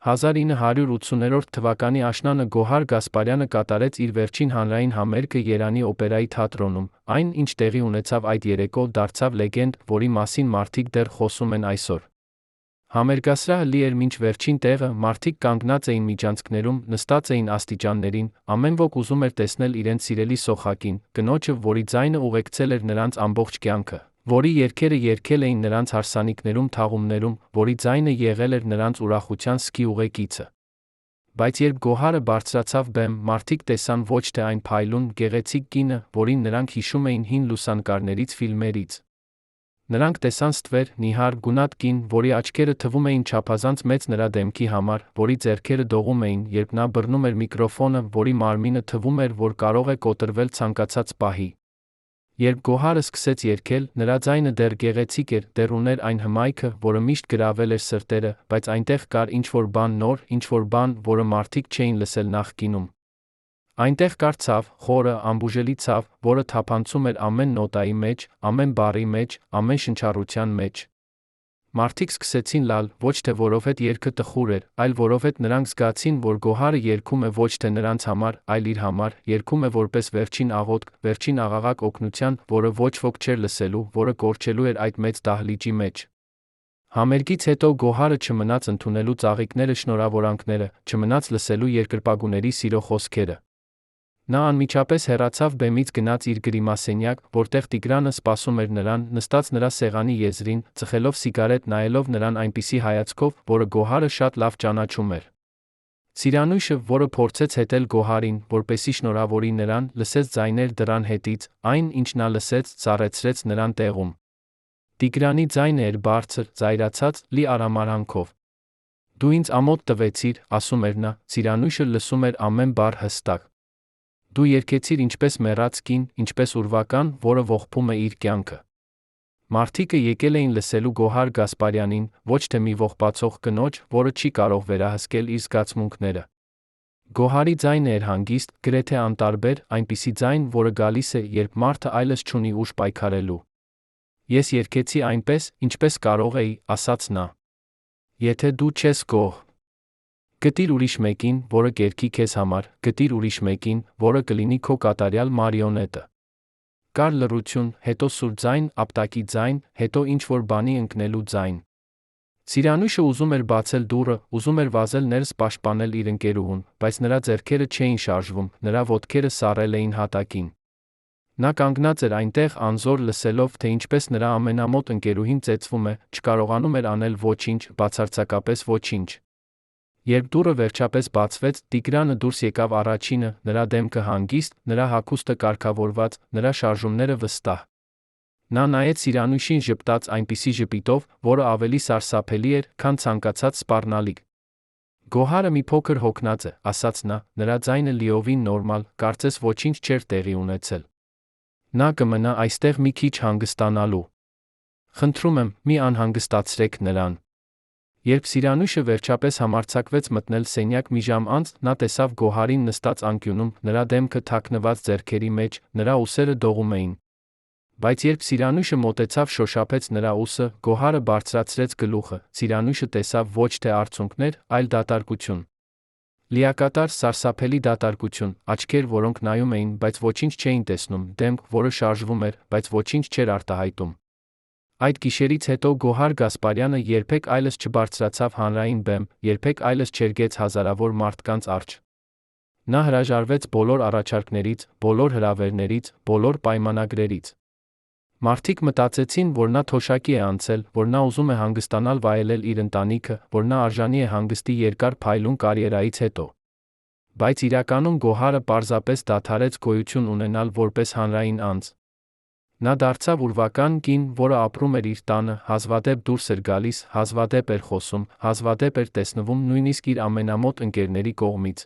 1980 թվականի աշնանը Գոհար Գասպարյանը կատարեց իր վերջին հանրային համերգը Երանի օպերայի թատրոնում։ Այն, ինչ տեղի ունեցավ այդ երեկո, դարձավ լեգենդ, որի մասին մարդիկ դեռ խոսում են այսօր։ Համերգասրահը լի էր մինչ վերջին տեղը, մարդիկ կանգնած էին միջանցքներում, նստած էին աստիճաններին, ամեն ոք ուզում էր տեսնել իրենց սիրելի սոխակին, կնոջը, որի ձայնը ուղեկցել էր նրանց ամբողջ կյանքը, որի երգերը երգել էին նրանց հարսանիքներում, թաղումներում, որի ձայնը եղել էր նրանց ուրախության սկի ուղեկիցը։ Բայց երբ Գոհարը բարձրացավ բեմ, մարդիկ տեսան ոչ թե այն փայլուն, գեղեցիկ կինը, որին նրանք հիշում էին հին լուսանկարներից, ֆիլմերից։ Նրանք տեսան ստվեր, նիհար, գունատ կին, որի աչքերը թվում էին չափազանց մեծ նրա դեմքի համար, որի ձեռքերը դողում էին, երբ նա բռնում էր միկրոֆոնը, որի մարմինը թվում էր, որ կարող է կոտրվել ցանկացած պահի։ Երբ Գոհարը սկսեց երգել, նրա ձայնը դեռ գեղեցիկ էր, դեռ ուներ այն հմայքը, որը միշտ գրավել էր սրտերը, բայց այնտեղ կար ինչ-որ բան նոր, ինչ-որ բան, որը մարդիկ չէին լսել նախկինում։ Այնտեղ կար ցավ, խորը, անբուժելի ցավ, որը թափանցում էր ամեն նոտայի մեջ, ամեն բառի մեջ, ամեն շնչառության մեջ։ Մարդիկ սկսեցին լալ, ոչ թե որովհետև երգը տխուր էր, այլ որովհետև նրանք զգացին, որ Գոհարը երգում է ոչ թե նրանց համար, այլ իր համար, երգում է որպես վերջին աղոթք, վերջին աղաղակ օգնության, որը ոչ ոք չէր լսելու, որը կորչելու էր այդ մեծ դահլիճի մեջ։ Համերգից հետո Գոհարը չմնաց ընդունելու ծաղիկները, շնորհավորանքները, չմնաց լսելու երկրպագուների սիրո խոսքերը։ Նա անմիջապես հեռացավ բեմից, գնաց իր գրիմասենյակ, որտեղ Տիգրանը սպասում էր նրան, նստած նրա սեղանի եզրին, ծխելով սիգարետ, նայելով նրան այնպիսի հայացքով, որը Գոհարը շատ լավ ճանաչում էր։ Ծիրանույշը, որը փորձեց հետել Գոհարին, որպեսզի շնորհավորի նրան, լսեց ձայներ դռան հետից, այն, ինչ նա լսեց, սառեցրեց նրան տեղում։ Տիգրանի ձայնը էր բարձր, զայրացած, լի արամարանքով։ Դու ինձ ամոթ տվեցիր, ասում էր նա, Ծիրանույշը լսում էր ամեն բառ հստակ։ Դու երգեցիր ինչպես մեռած կին, ինչպես ուրվական, որը ողբում է իր կյանքը։ Մարդիկը եկել էին լսելու Գոհար Գասպարյանին, ոչ թե մի ողբացող կնոջ, որը չի կարող վերահսկել իր զգացմունքները։ Գոհարի ձայնը էր հանգիստ, գրեթե անտարբեր, այնպիսի ձայն, որը գալիս է, երբ մարդը այլս չունի ուժ պայքարելու։ Ես երգեցի այնպես, ինչպես կարող էի, ասաց նա։ Եթե դու չես Գոհ, գտիր ուրիշ մեկին, որը կերքի քեզ համար, գտիր ուրիշ մեկին, որը կլինի քո կատարյալ մարիոնետը։ Կար լռություն, հետո սուր ձայն, ապտակի ձայն, հետո ինչ-որ բանի ընկնելու ձայն։ Ծիրանույշը ուզում էր բացել դուռը, ուզում էր վազել ներս պաշտպանել իր ընկերուհուն, բայց նրա ձեռքերը չէին շարժվում, նրա ոտքերը սառել էին հատակին։ Նա կանգնած էր այնտեղ, անզոր, լսելով, թե ինչպես նրա ամենամոտ ընկերուհին ծեծվում է, չկարողանում էր անել ոչինչ, բացարձակապես ոչինչ։ Երբ դուռը վերջապես բացվեց, Տիգրանը դուրս եկավ առաջինը, նրա դեմքը հանգիստ, նրա հագուստը կարգավորված, նրա շարժումները վստահ։ Նա նայեց Ծիրանույշին ժպտաց այնպիսի ժպիտով, որը ավելի սարսափելի էր, քան ցանկացած սպառնալիք։ Գոհարը մի փոքր հոգնած է, ասաց նա, նրա ձայնը լիովին նորմալ, կարծես ոչինչ չէր տեղի ունեցել։ Նա կմնա այստեղ մի քիչ հանգստանալու։ Խնդրում եմ, մի անհանգստացրեք նրան։ Երբ Ծիրանույշը վերջապես համարձակվեց մտնել սենյակ մի ժամ անց, նա տեսավ Գոհարին նստած անկյունում, նրա դեմքը թաքնված ձեռքերի մեջ, նրա ուսերը դողում էին։ Բայց երբ Ծիրանույշը մոտեցավ, շոշափեց նրա ուսը, Գոհարը բարձրացրեց գլուխը, Ծիրանույշը տեսավ ոչ թե արցունքներ, այլ դատարկություն։ Լիակատար, սարսափելի դատարկություն, աչքեր, որոնք նայում էին, բայց ոչինչ չէին տեսնում, դեմք, որը շարժվում էր, բայց ոչինչ չէր արտահայտում։ Այդ գիշերից հետո Գոհար Գասպարյանը երբեք այլս չբարձրացավ հանրային բեմ, երբեք այլս չերգեց հազարավոր մարդկանց առջ։ Նա հրաժարվեց բոլոր առաջարկներից, բոլոր հրավերներից, բոլոր պայմանագրերից։ Մարդիկ մտածեցին, որ նա թոշակի է անցել, որ նա ուզում է հանգստանալ, վայելել իր ընտանիքը, որ նա արժանի է հանգստի երկար փայլուն կարիերայից հետո։ Բայց իրականում Գոհարը պարզապես դադարեց գոյություն ունենալ որպես հանրային անձ։ Նա դարձավ ուրվական կին, որը ապրում էր իր տանը, հազվադեպ դուրս էր գալիս, հազվադեպ էր խոսում, հազվադեպ էր տեսնվում նույնիսկ իր ամենամոտ ընկերների կողմից։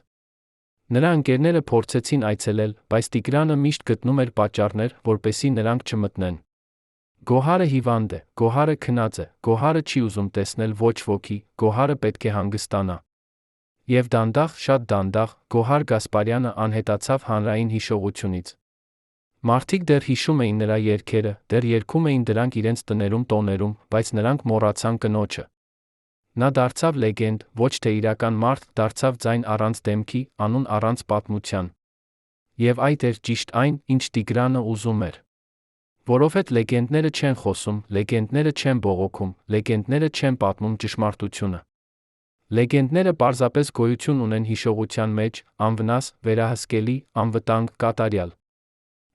Նրա ընկերները փորձեցին այցելել, բայց Տիգրանը միշտ գտնում էր պատճառներ, որպեսզի նրանք չմտնեն։ Գոհարը հիվանդ է, Գոհարը քնած է, Գոհարը չի ուզում տեսնել ոչ ոքի, Գոհարը պետք է հանգստանա։ Եվ դանդաղ, շատ դանդաղ, Գոհար Գասպարյանը անհետացավ հանրային հիշողությունից։ Մարդիկ դեռ հիշում էին նրա երգերը, դեռ երգում էին դրանք իրենց տներում, տոներում, բայց նրանք մոռացան կնոջը։ Նա դարձավ լեգենդ, ոչ թե իրական մարդ, դարձավ ձայն առանց դեմքի, անուն առանց պատմության։ Եվ այդ էր ճիշտ այն, ինչ Տիգրանը ուզում էր։ Որովհետև լեգենդները չեն խոսում, լեգենդները չեն բողոքում, լեգենդները չեն պատմում ճշմարտությունը։ Լեգենդները պարզապես գոյություն ունեն հիշողության մեջ, անվնաս, վերահսկելի, անվտանգ, կատարյալ։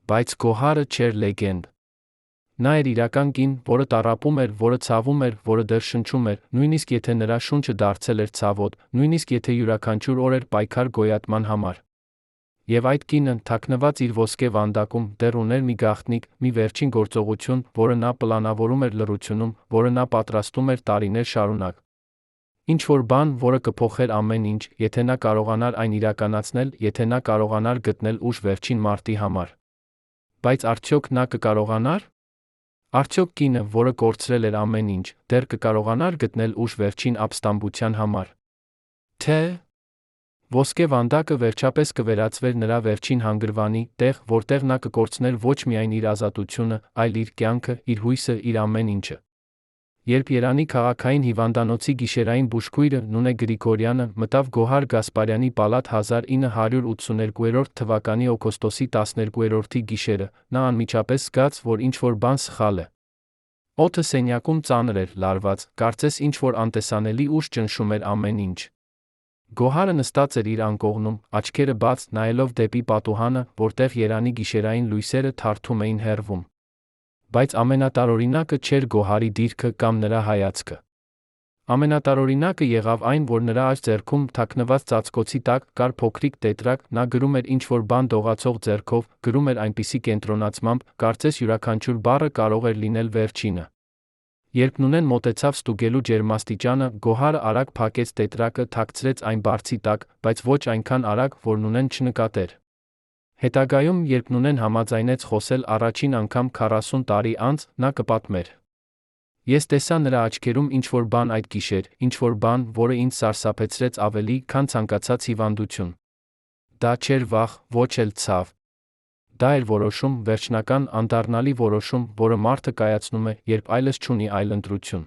Բայց Գոհարը չէր լեգենդ։ Նա էր իրական կին, որը տառապում էր, որը ցավում էր, որը դեռ շնչում էր, նույնիսկ եթե նրա շունչը դարձել էր ցավոտ, նույնիսկ եթե յուրաքանչյուր օր էր պայքար գոյատման համար։ Եվ այդ կինը, թաքնված իր ոսկե վանդակում, դեռ ուներ մի գաղտնիք, մի վերջին գործողություն, որը նա պլանավորում էր լռությունում, որը նա պատրաստում էր տարիներ շարունակ։ Ինչ-որ բան, որը կփոխեր ամեն ինչ, եթե նա կարողանար այն իրականացնել, եթե նա կարողանար գտնել ուժ վերջին մարտի համար։ Բայց արդյոք նա կկարողանար։ Արդյոք կինը, որը կորցրել էր ամեն ինչ, դեռ կկարողանար գտնել ուժ վերջին ապստամբության համար։ Թե ոսկե վանդակը վերջապես կվերածվեր նրա վերջին հանգրվանի, տեղ, որտեղ նա կկորցներ ոչ միայն իր ազատությունը, այլ իր կյանքը, իր հույսը, իր ամեն ինչը։ Երբ Երանի քաղաքային հիվանդանոցի գիշերային բուժքույրը Նունե Գրիգորյանը մտավ Գոհար Գասպարյանի պալատ 1982 թվականի օգոստոսի 12-ի գիշերը, նա անմիջապես զգաց, որ ինչ-որ բան սխալ է։ Օդը սենյակում ծանր էր, լարված, կարծես ինչ-որ անտեսանելի ուժ ճնշում էր ամեն ինչ։ Գոհարը նստած էր իր անկողնում, աչքերը բաց, նայելով դեպի պատուհանը, որտեղ Երանի գիշերային լույսերը թարթում էին հեռվում։ Բայց ամենատարօրինակը չէր Գոհարի դիրքը կամ նրա հայացքը։ Ամենատարօրինակը եղավ այն, որ նրա աջ ձեռքում, թաքնված ծածկոցի տակ, կար փոքրիկ տետրակ, նա գրում էր ինչ-որ բան դողացող ձեռքով, գրում էր այնպիսի կենտրոնացմամբ, կարծես յուրաքանչյուր բառը կարող էր լինել վերջինը։ Երբ Նունեն մոտեցավ ստուգելու ջերմաստիճանը, Գոհարը արագ փակեց տետրակը, թաքցրեց այն բարձի տակ, բայց ոչ այնքան արագ, որ Նունեն չնկատեր։ Հետագայում, երբ Նունեն համաձայնեց խոսել առաջին անգամ 40 տարի անց, նա կպատմեր. Ես տեսա նրա աչքերում ինչ-որ բան այդ գիշեր, ինչ-որ բան, որը ինձ սարսափեցրեց ավելի, քան ցանկացած հիվանդություն։ Դա չէր վախ, ոչ էլ ցավ։ Դա էր որոշում, վերջնական, անդառնալի որոշում, որը մարդը կայացնում է, երբ այլս չունի այլ ընտրություն։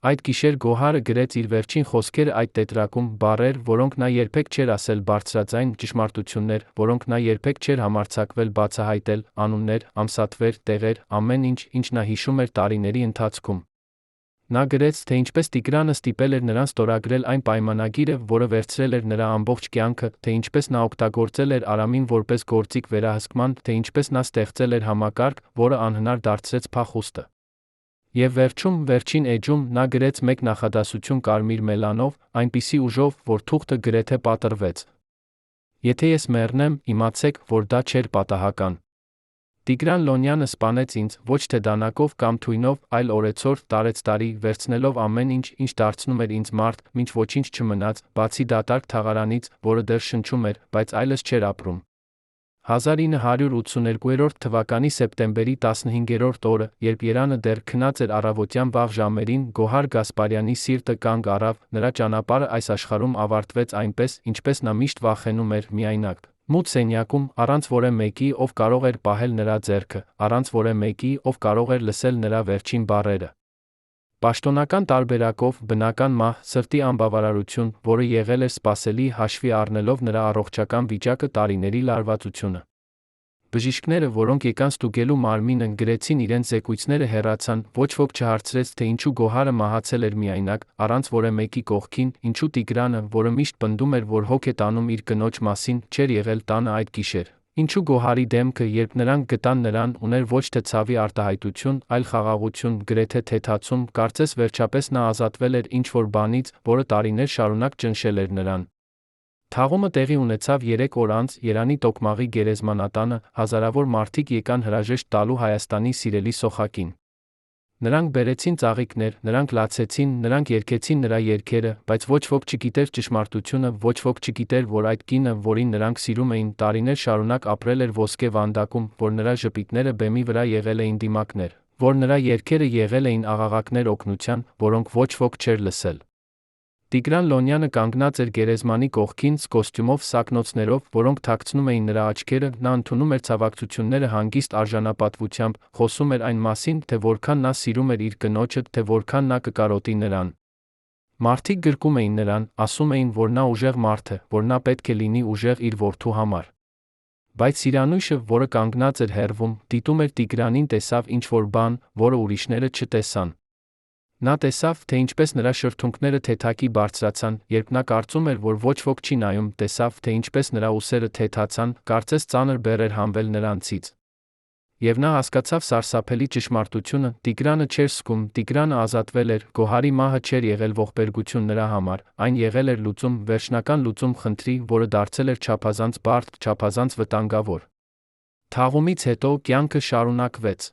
Այդ գիշեր Գոհարը գրեց իր վերջին խոսքերը այդ տետրակում, բառեր, որոնք նա երբեք չէր ասել բարձրաձայն, ճշմարտություններ, որոնք նա երբեք չէր համարձակվել բացահայտել, անուններ, ամսաթվեր, տեղեր, ամեն ինչ, ինչ նա հիշում էր տարիների ընթացքում։ Նա գրեց, թե ինչպես Տիգրանը ստիպել էր նրան ստորագրել այն պայմանագիրը, որը վերցրել էր նրա ամբողջ կյանքը, թե ինչպես նա օգտագործել էր Արամին որպես գործիք վերահսկման, թե ինչպես նա ստեղծել էր համակարգ, որը անհնար դարձրեց փախուստը։ Եվ վերջում, վերջին էջում, նա գրեց մեկ նախադասություն կարմիր մելանով, այնպիսի ուժով, որ թուղթը գրեթե պատռվեց. Եթե ես մեռնեմ, իմացեք, որ դա չէր պատահական։ Տիգրան Լոնյանը սպանեց ինձ, ոչ թե դանակով կամ թույնով, այլ օրեցօր, տարեցտարի, վերցնելով ամեն ինչ, ինչ դարձնում էր ինձ մարդ, մինչ ոչինչ չմնաց, բացի դատարկ թաղարանից, որը դեռ շնչում էր, բայց այլս չէր ապրում։ 1982 թվականի սեպտեմբերի 15-րդ օրը, երբ Երանը դեռ քնած էր առավոտյան վաղ ժամերին, Գոհար Գասպարյանի սիրտը կանգ առավ, նրա ճանապարհը այս աշխարհում ավարտվեց այնպես, ինչպես նա միշտ վախենում էր, միայնակ, մութ սենյակում, առանց որևէ մեկի, ով կարող էր պահել նրա ձեռքը, առանց որևէ մեկի, ով կարող էր լսել նրա վերջին բառերը։ Պաշտոնական տարբերակով, բնական մահ, սրտի անբավարարություն, որը եղել էր սպասելի հաշվի առնելով նրա առողջական վիճակը տարիների լարվածությունը։ Բժիշկները, որոնք եկան ստուգելու մարմինը, գրեցին իրենց զեկույցները հեռացան, ոչ ոք չհարցրեց, թե ինչու Գոհարը մահացել էր միայնակ, առանց որևէ մեկի կողքին, ինչու Տիգրանը, որը միշտ պնդում էր, որ հոգ է տանում իր կնոջ մասին, չէր եղել տանը այդ գիշեր։ Ինչու Գոհարի դեմքը, երբ նրանք գտան նրան, ուներ ոչ թե ցավի արտահայտություն, այլ խաղաղություն, գրեթե թեթացում, կարծես վերջապես նա ազատվել էր ինչ-որ բանից, որը տարիներ շարունակ ճնշել էր նրան։ Թաղումը տեղի ունեցավ 3 օր անց Երանի տոկմաղի գերեզմանատանը, հազարավոր մարդիկ եկան հրաժեշտ տալու Հայաստանի սիրելի սոխակին։ Նրանք բերեցին ծաղիկներ, նրանք լացեցին, նրանք երգեցին նրա երգերը, բայց ոչ ոք չգիտեր ճշմարտությունը, ոչ ոք չգիտեր, որ այդ կինը, որին նրանք սիրում էին, տարիներ շարունակ ապրել էր ոսկե վանդակում, որ նրա ժպիտները բեմի վրա եղել էին դիմակներ, որ նրա երգերը եղել էին աղաղակներ օգնության, որոնք ոչ ոք չէր լսել։ Տիգրան Լոնյանը կանգնած էր գերեզմանի կողքին, կոստյումով, սակնոցներով, որոնք թաքցնում էին նրա աչքերը, նա ընդունում էր ցավակցությունները հանգիստ արժանապատվությամբ, խոսում էր այն մասին, թե որքան նա սիրում էր իր կնոջը, թե որքան նա կկարոտի նրան։ Մարդիկ գրկում էին նրան, ասում էին, որ նա ուժեղ մարդ է, որ նա պետք է լինի ուժեղ իր որդու համար։ Բայց Սիրանույշը, որը կանգնած էր հեռվում, դիտում էր Տիգրանին, տեսավ ինչ-որ բան, որը ուրիշները չտեսան։ Նա տեսավ, թե ինչպես նրա շրթունքները թեթակի բարձրացան, երբ նա կարծում էր, որ ոչ ոք չի նայում, տեսավ, թե ինչպես նրա ուսերը թեթացան, կարծես ծանր բեռ էր հանվել նրանցից։ Եվ նա հասկացավ սարսափելի ճշմարտությունը, Տիգրանը չէր զգում, Տիգրանը ազատվել էր, Գոհարի մահը չէր եղել ողբերգություն նրա համար, այն եղել էր լուծում, վերջնական լուծում խնդրի, որը դարձել էր չափազանց բարդ, չափազանց վտանգավոր։ Թաղումից հետո կյանքը շարունակվեց։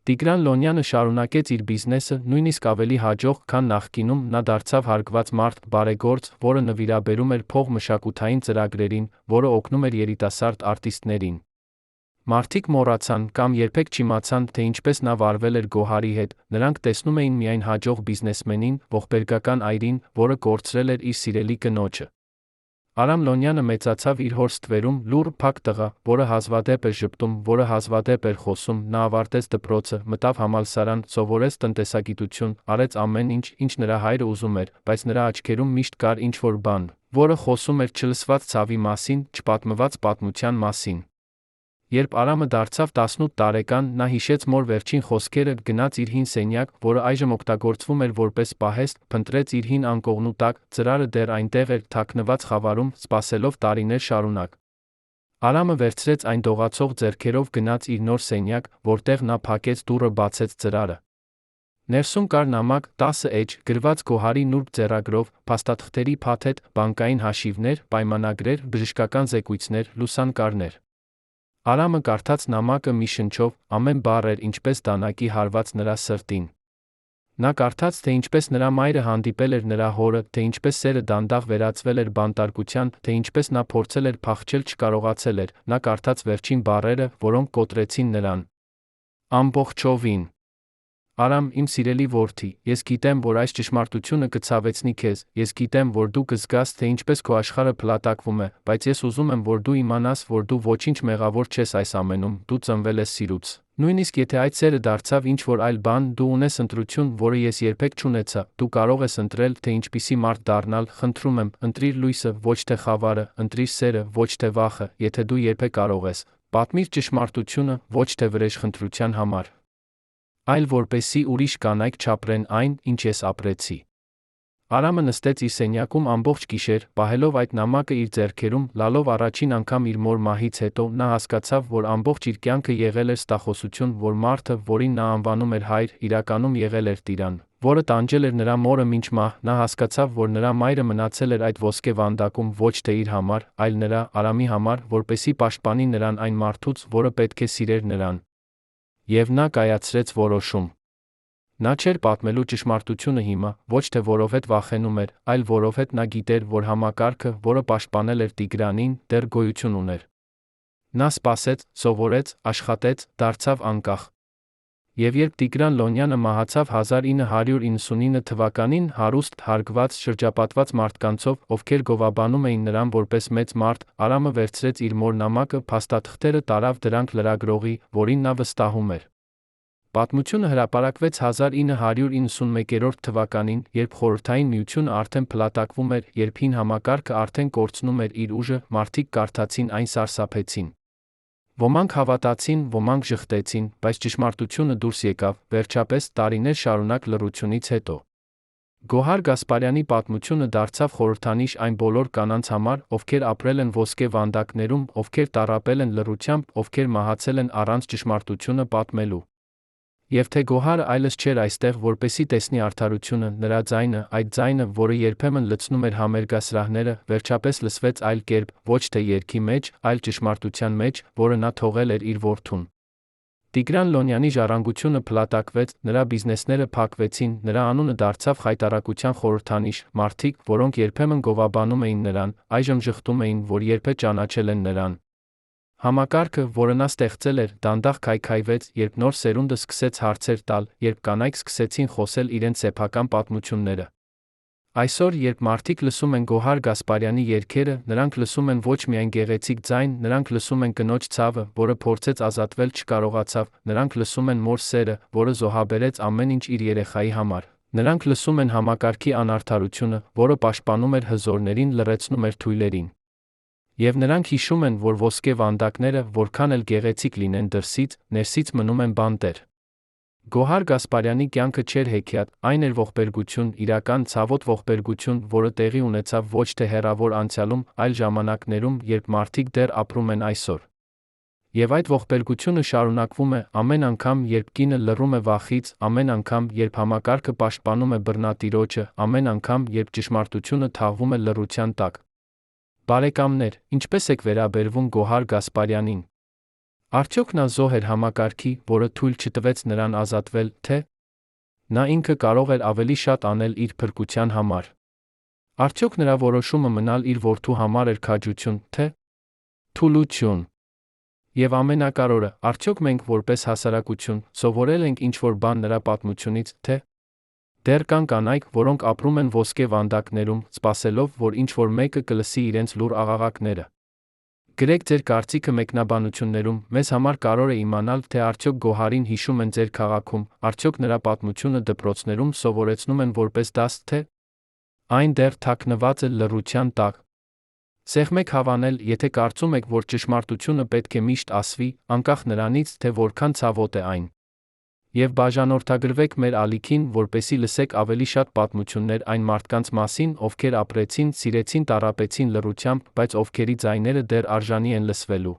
Տիգրան Լոնյանը շարունակեց իր բիզնեսը, նույնիսկ ավելի հաջող, քան նախկինում, նա դարձավ հարգված մարդ, բարեգործ, որը նվիրաբերում էր փոխմշակութային ծրագրերին, որը օգնում էր երիտասարդ արտիստներին։ Մարդիկ մոռացան կամ երբեք չիմացան, թե ինչպես նա վարվել էր Գոհարի հետ, նրանք տեսնում էին միայն հաջող բիզնեսմենին, ողբերգական այրին, որը կորցրել էր իր սիրելի կնոջը։ Արամ Լոնյանը մեծացավ իր հոր ստվերում, լուռ, փակ տղա, որը հազվադեպ էր ժպտում, որը հազվադեպ էր խոսում, նա ավարտեց դպրոցը, մտավ համալսարան, սովորեց տնտեսագիտություն, արեց ամեն ինչ, ինչ նրա հայրը ուզում էր, բայց նրա աչքերում միշտ կար ինչ-որ բան, որը խոսում էր չլսված ցավի մասին, չպատմված պատմության մասին։ Երբ Արամը դարձավ 18 տարեկան, նա հիշեց մոր վերջին խոսքերը, գնաց իր հին սենյակ, որը այժմ օգտագործվում էր որպես պահեստ, փնտրեց իր հին անկողնու տակ, ծրարը դեռ այնտեղ էր, թաքնված խավարում, սպասելով տարիներ շարունակ։ Արամը վերցրեց այն դողացող ձեռքերով, գնաց իր նոր սենյակ, որտեղ նա փակեց դուռը, բացեց ծրարը։ Ներսում կար նամակ 10H, գրված Գոհարի նուրբ ձեռագրով, փաստաթղթերի փաթեթ, բանկային հաշիվներ, պայմանագրեր, բժշկական զեկույցներ, լուսանկարներ։ Արամը կարդաց նամակը մի շնչով, ամեն բառ էր ինչպես դանակի հարված նրա սրտին։ Նա կարդաց, թե ինչպես նրա մայրը հանդիպել էր նրա հորը, թե ինչպես սերը դանդաղ վերածվել էր բանտարկության, թե ինչպես նա փորձել էր փախչել, չկարողացել էր, նա կարդաց վերջին բառերը, որոնք կոտրեցին նրան։ Ամբողջովին։ Արամ, իմ սիրելի որդի, ես գիտեմ, որ այս ճշմարտությունը կցավեցնի քեզ, ես գիտեմ, որ դու կզգաս, թե ինչպես քո աշխարհը փլատակվում է, բայց ես ուզում եմ, որ դու իմանաս, որ դու ոչինչ մեղավոր չես այս ամենում, դու ծնվել ես սիրուց։ Նույնիսկ եթե այդ սերը դարձավ ինչ-որ այլ բան, դու ունես ընտրություն, որը ես երբեք չունեցա, դու կարող ես ընտրել, թե ինչպիսի մարդ դառնալ, խնդրում եմ, ընտրիր լույսը, ոչ թե խավարը, ընտրիր սերը, ոչ թե վախը, եթե դու երբեք կարող ես, պատմիր ճշմարտությունը, ոչ թե վրեժխնդրության համար, այլ որպեսզի ուրիշ կանայք չապրեն այն, ինչ ես ապրեցի։ Արամը նստեց իր սենյակում ամբողջ գիշեր, պահելով այդ նամակը իր ձեռքերում, լալով առաջին անգամ իր մոր մահից հետո, նա հասկացավ, որ ամբողջ իր կյանքը եղել էր ստախոսություն, որ մարդը, որին նա անվանում էր հայր, իրականում եղել էր տիրան, որը տանջել էր նրա մորը մինչ մահ, նա հասկացավ, որ նրա մայրը մնացել էր այդ ոսկե վանդակում ոչ թե իր համար, այլ նրա, Արամի համար, որպեսզի պաշտպանի նրան այն մարդուց, որը պետք է սիրեր նրան։ Եվ նա կայացրեց որոշում։ Նա չէր պատմելու ճշմարտությունը հիմա, ոչ թե որովհետև վախենում էր, այլ որովհետև նա գիտեր, որ համակարգը, որը պաշտպանել էր Տիգրանին, դեռ գոյություն ուներ։ Նա սպասեց, սովորեց, աշխատեց, դարձավ անկախ։ Եվ երբ Տիգրան Լոնյանը մահացավ 1999 թվականին, հարուստ, հարգված, շրջապատված մարդկանցով, ովքեր գովաբանում էին նրան որպես մեծ մարդ, Արամը վերցրեց իր մոր նամակը, փաստաթղթերը տարավ դրանք լրագրողի, որին նա վստահում էր։ Պատմությունը հրապարակվեց 1991 թվականին, երբ Խորհրդային Միությունը արդեն փլատակվում էր, երբ հին համակարգը արդեն կորցնում էր իր ուժը, մարդիկ կարդացին այն, սարսափեցին։ Ոմանք հավատացին, ոմանք ժխտեցին, բայց ճշմարտությունը դուրս եկավ, վերջապես, տարիներ շարունակ լռությունից հետո։ Գոհար Գասպարյանի պատմությունը դարձավ խորհրդանիշ այն բոլոր կանանց համար, ովքեր ապրել են ոսկե վանդակներում, ովքեր տառապել են լռությամբ, ովքեր մահացել են առանց ճշմարտությունը պատմելու։ Եվ թե Գոհարը այլս չէր այստեղ, որպեսզի տեսնի արդարությունը, նրա ձայնը, այդ ձայնը, որը երբեմն լցնում էր համերգասրահները, վերջապես լսվեց այլ կերպ, ոչ թե երգի մեջ, այլ ճշմարտության մեջ, որը նա թողել էր իր որդուն։ Տիգրան Լոնյանի ժառանգությունը փլատակվեց, նրա բիզնեսները փակվեցին, նրա անունը դարձավ խայտառակության խորհրդանիշ, մարդիկ, որոնք երբեմն գովաբանում էին նրան, այժմ ժխտում էին, որ երբեք ճանաչել են նրան։ Համակարգը, որը նա ստեղծել էր, դանդաղ քայքայվեց, երբ նոր սերունդը սկսեց հարցեր տալ, երբ կանայք սկսեցին խոսել իրենց սեփական պատմությունները։ Այսօր, երբ մարդիկ լսում են Գոհար Գասպարյանի երգերը, նրանք լսում են ոչ միայն գեղեցիկ ձայն, նրանք լսում են կնոջ ցավը, որը փորձեց ազատվել, չկարողացավ, նրանք լսում են մոր սերը, որը զոհաբերեց ամեն ինչ իր երեխայի համար։ Նրանք լսում են համակարգի անարդարությունը, որը պաշտպանում էր հզորներին, լռեցնում էր թույլերին։ Եվ նրանք հիշում են, որ ոսկե վանդակները, որքան էլ գեղեցիկ լինեն դրսից, ներսից մնում են բանտեր։ Գոհար Գասպարյանի կյանքը չէր հեքիաթ, այն էր ողբերգություն, իրական ցավոտ ողբերգություն, որը տեղի ունեցավ ոչ թե հեռավոր անցյալում, այլ ժամանակներում, երբ մարդիկ դեռ ապրում են այսօր։ Եվ այդ ողբերգությունը շարունակվում է ամեն անգամ, երբ կինը լռում է վախից, ամեն անգամ, երբ համակարգը պաշտպանում է բռնատիրոջը, ամեն անգամ, երբ ճշմարտությունը թաղվում է լռության տակ։ Բարեկամներ, ինչպես եք վերաբերվում Գոհար Գասպարյանին։ Արդյոք նա զոհ էր համակարգի, որը թույլ չտվեց նրան ազատվել, թե նա ինքը կարող էր ավելի շատ անել իր փրկության համար։ Արդյոք նրա որոշումը մնալ իր որդու համար էր քաջություն, թե թուլություն։ Եվ ամենակարևորը, արդյոք մենք որպես հասարակություն սովորել ենք ինչ-որ բան նրա պատմությունից, թե դեռ կան կանայք, որոնք ապրում են ոսկե վանդակներում, սպասելով, որ ինչ-որ մեկը կլսի իրենց լուռ աղաղակները։ Գրեք ձեր կարծիքը մեկնաբանություններում, մեզ համար կարևոր է իմանալ, թե արդյոք Գոհարին հիշում են ձեր քաղաքում, արդյոք նրա պատմությունը դպրոցներում սովորեցնում են որպես դաս, թե այն դեռ թաքնված է լռության տակ։ Սեղմեք հավանել, եթե կարծում եք, որ ճշմարտությունը պետք է միշտ ասվի, անկախ նրանից, թե որքան ցավոտ է այն։ Եվ բաժանորդագրվեք մեր ալիքին, որպեսզի լսեք ավելի շատ պատմություններ այն մարդկանց մասին, ովքեր ապրեցին, սիրեցին, տառապեցին լռությամբ, բայց ովքերի ձայները դեռ արժանի են լսվելու։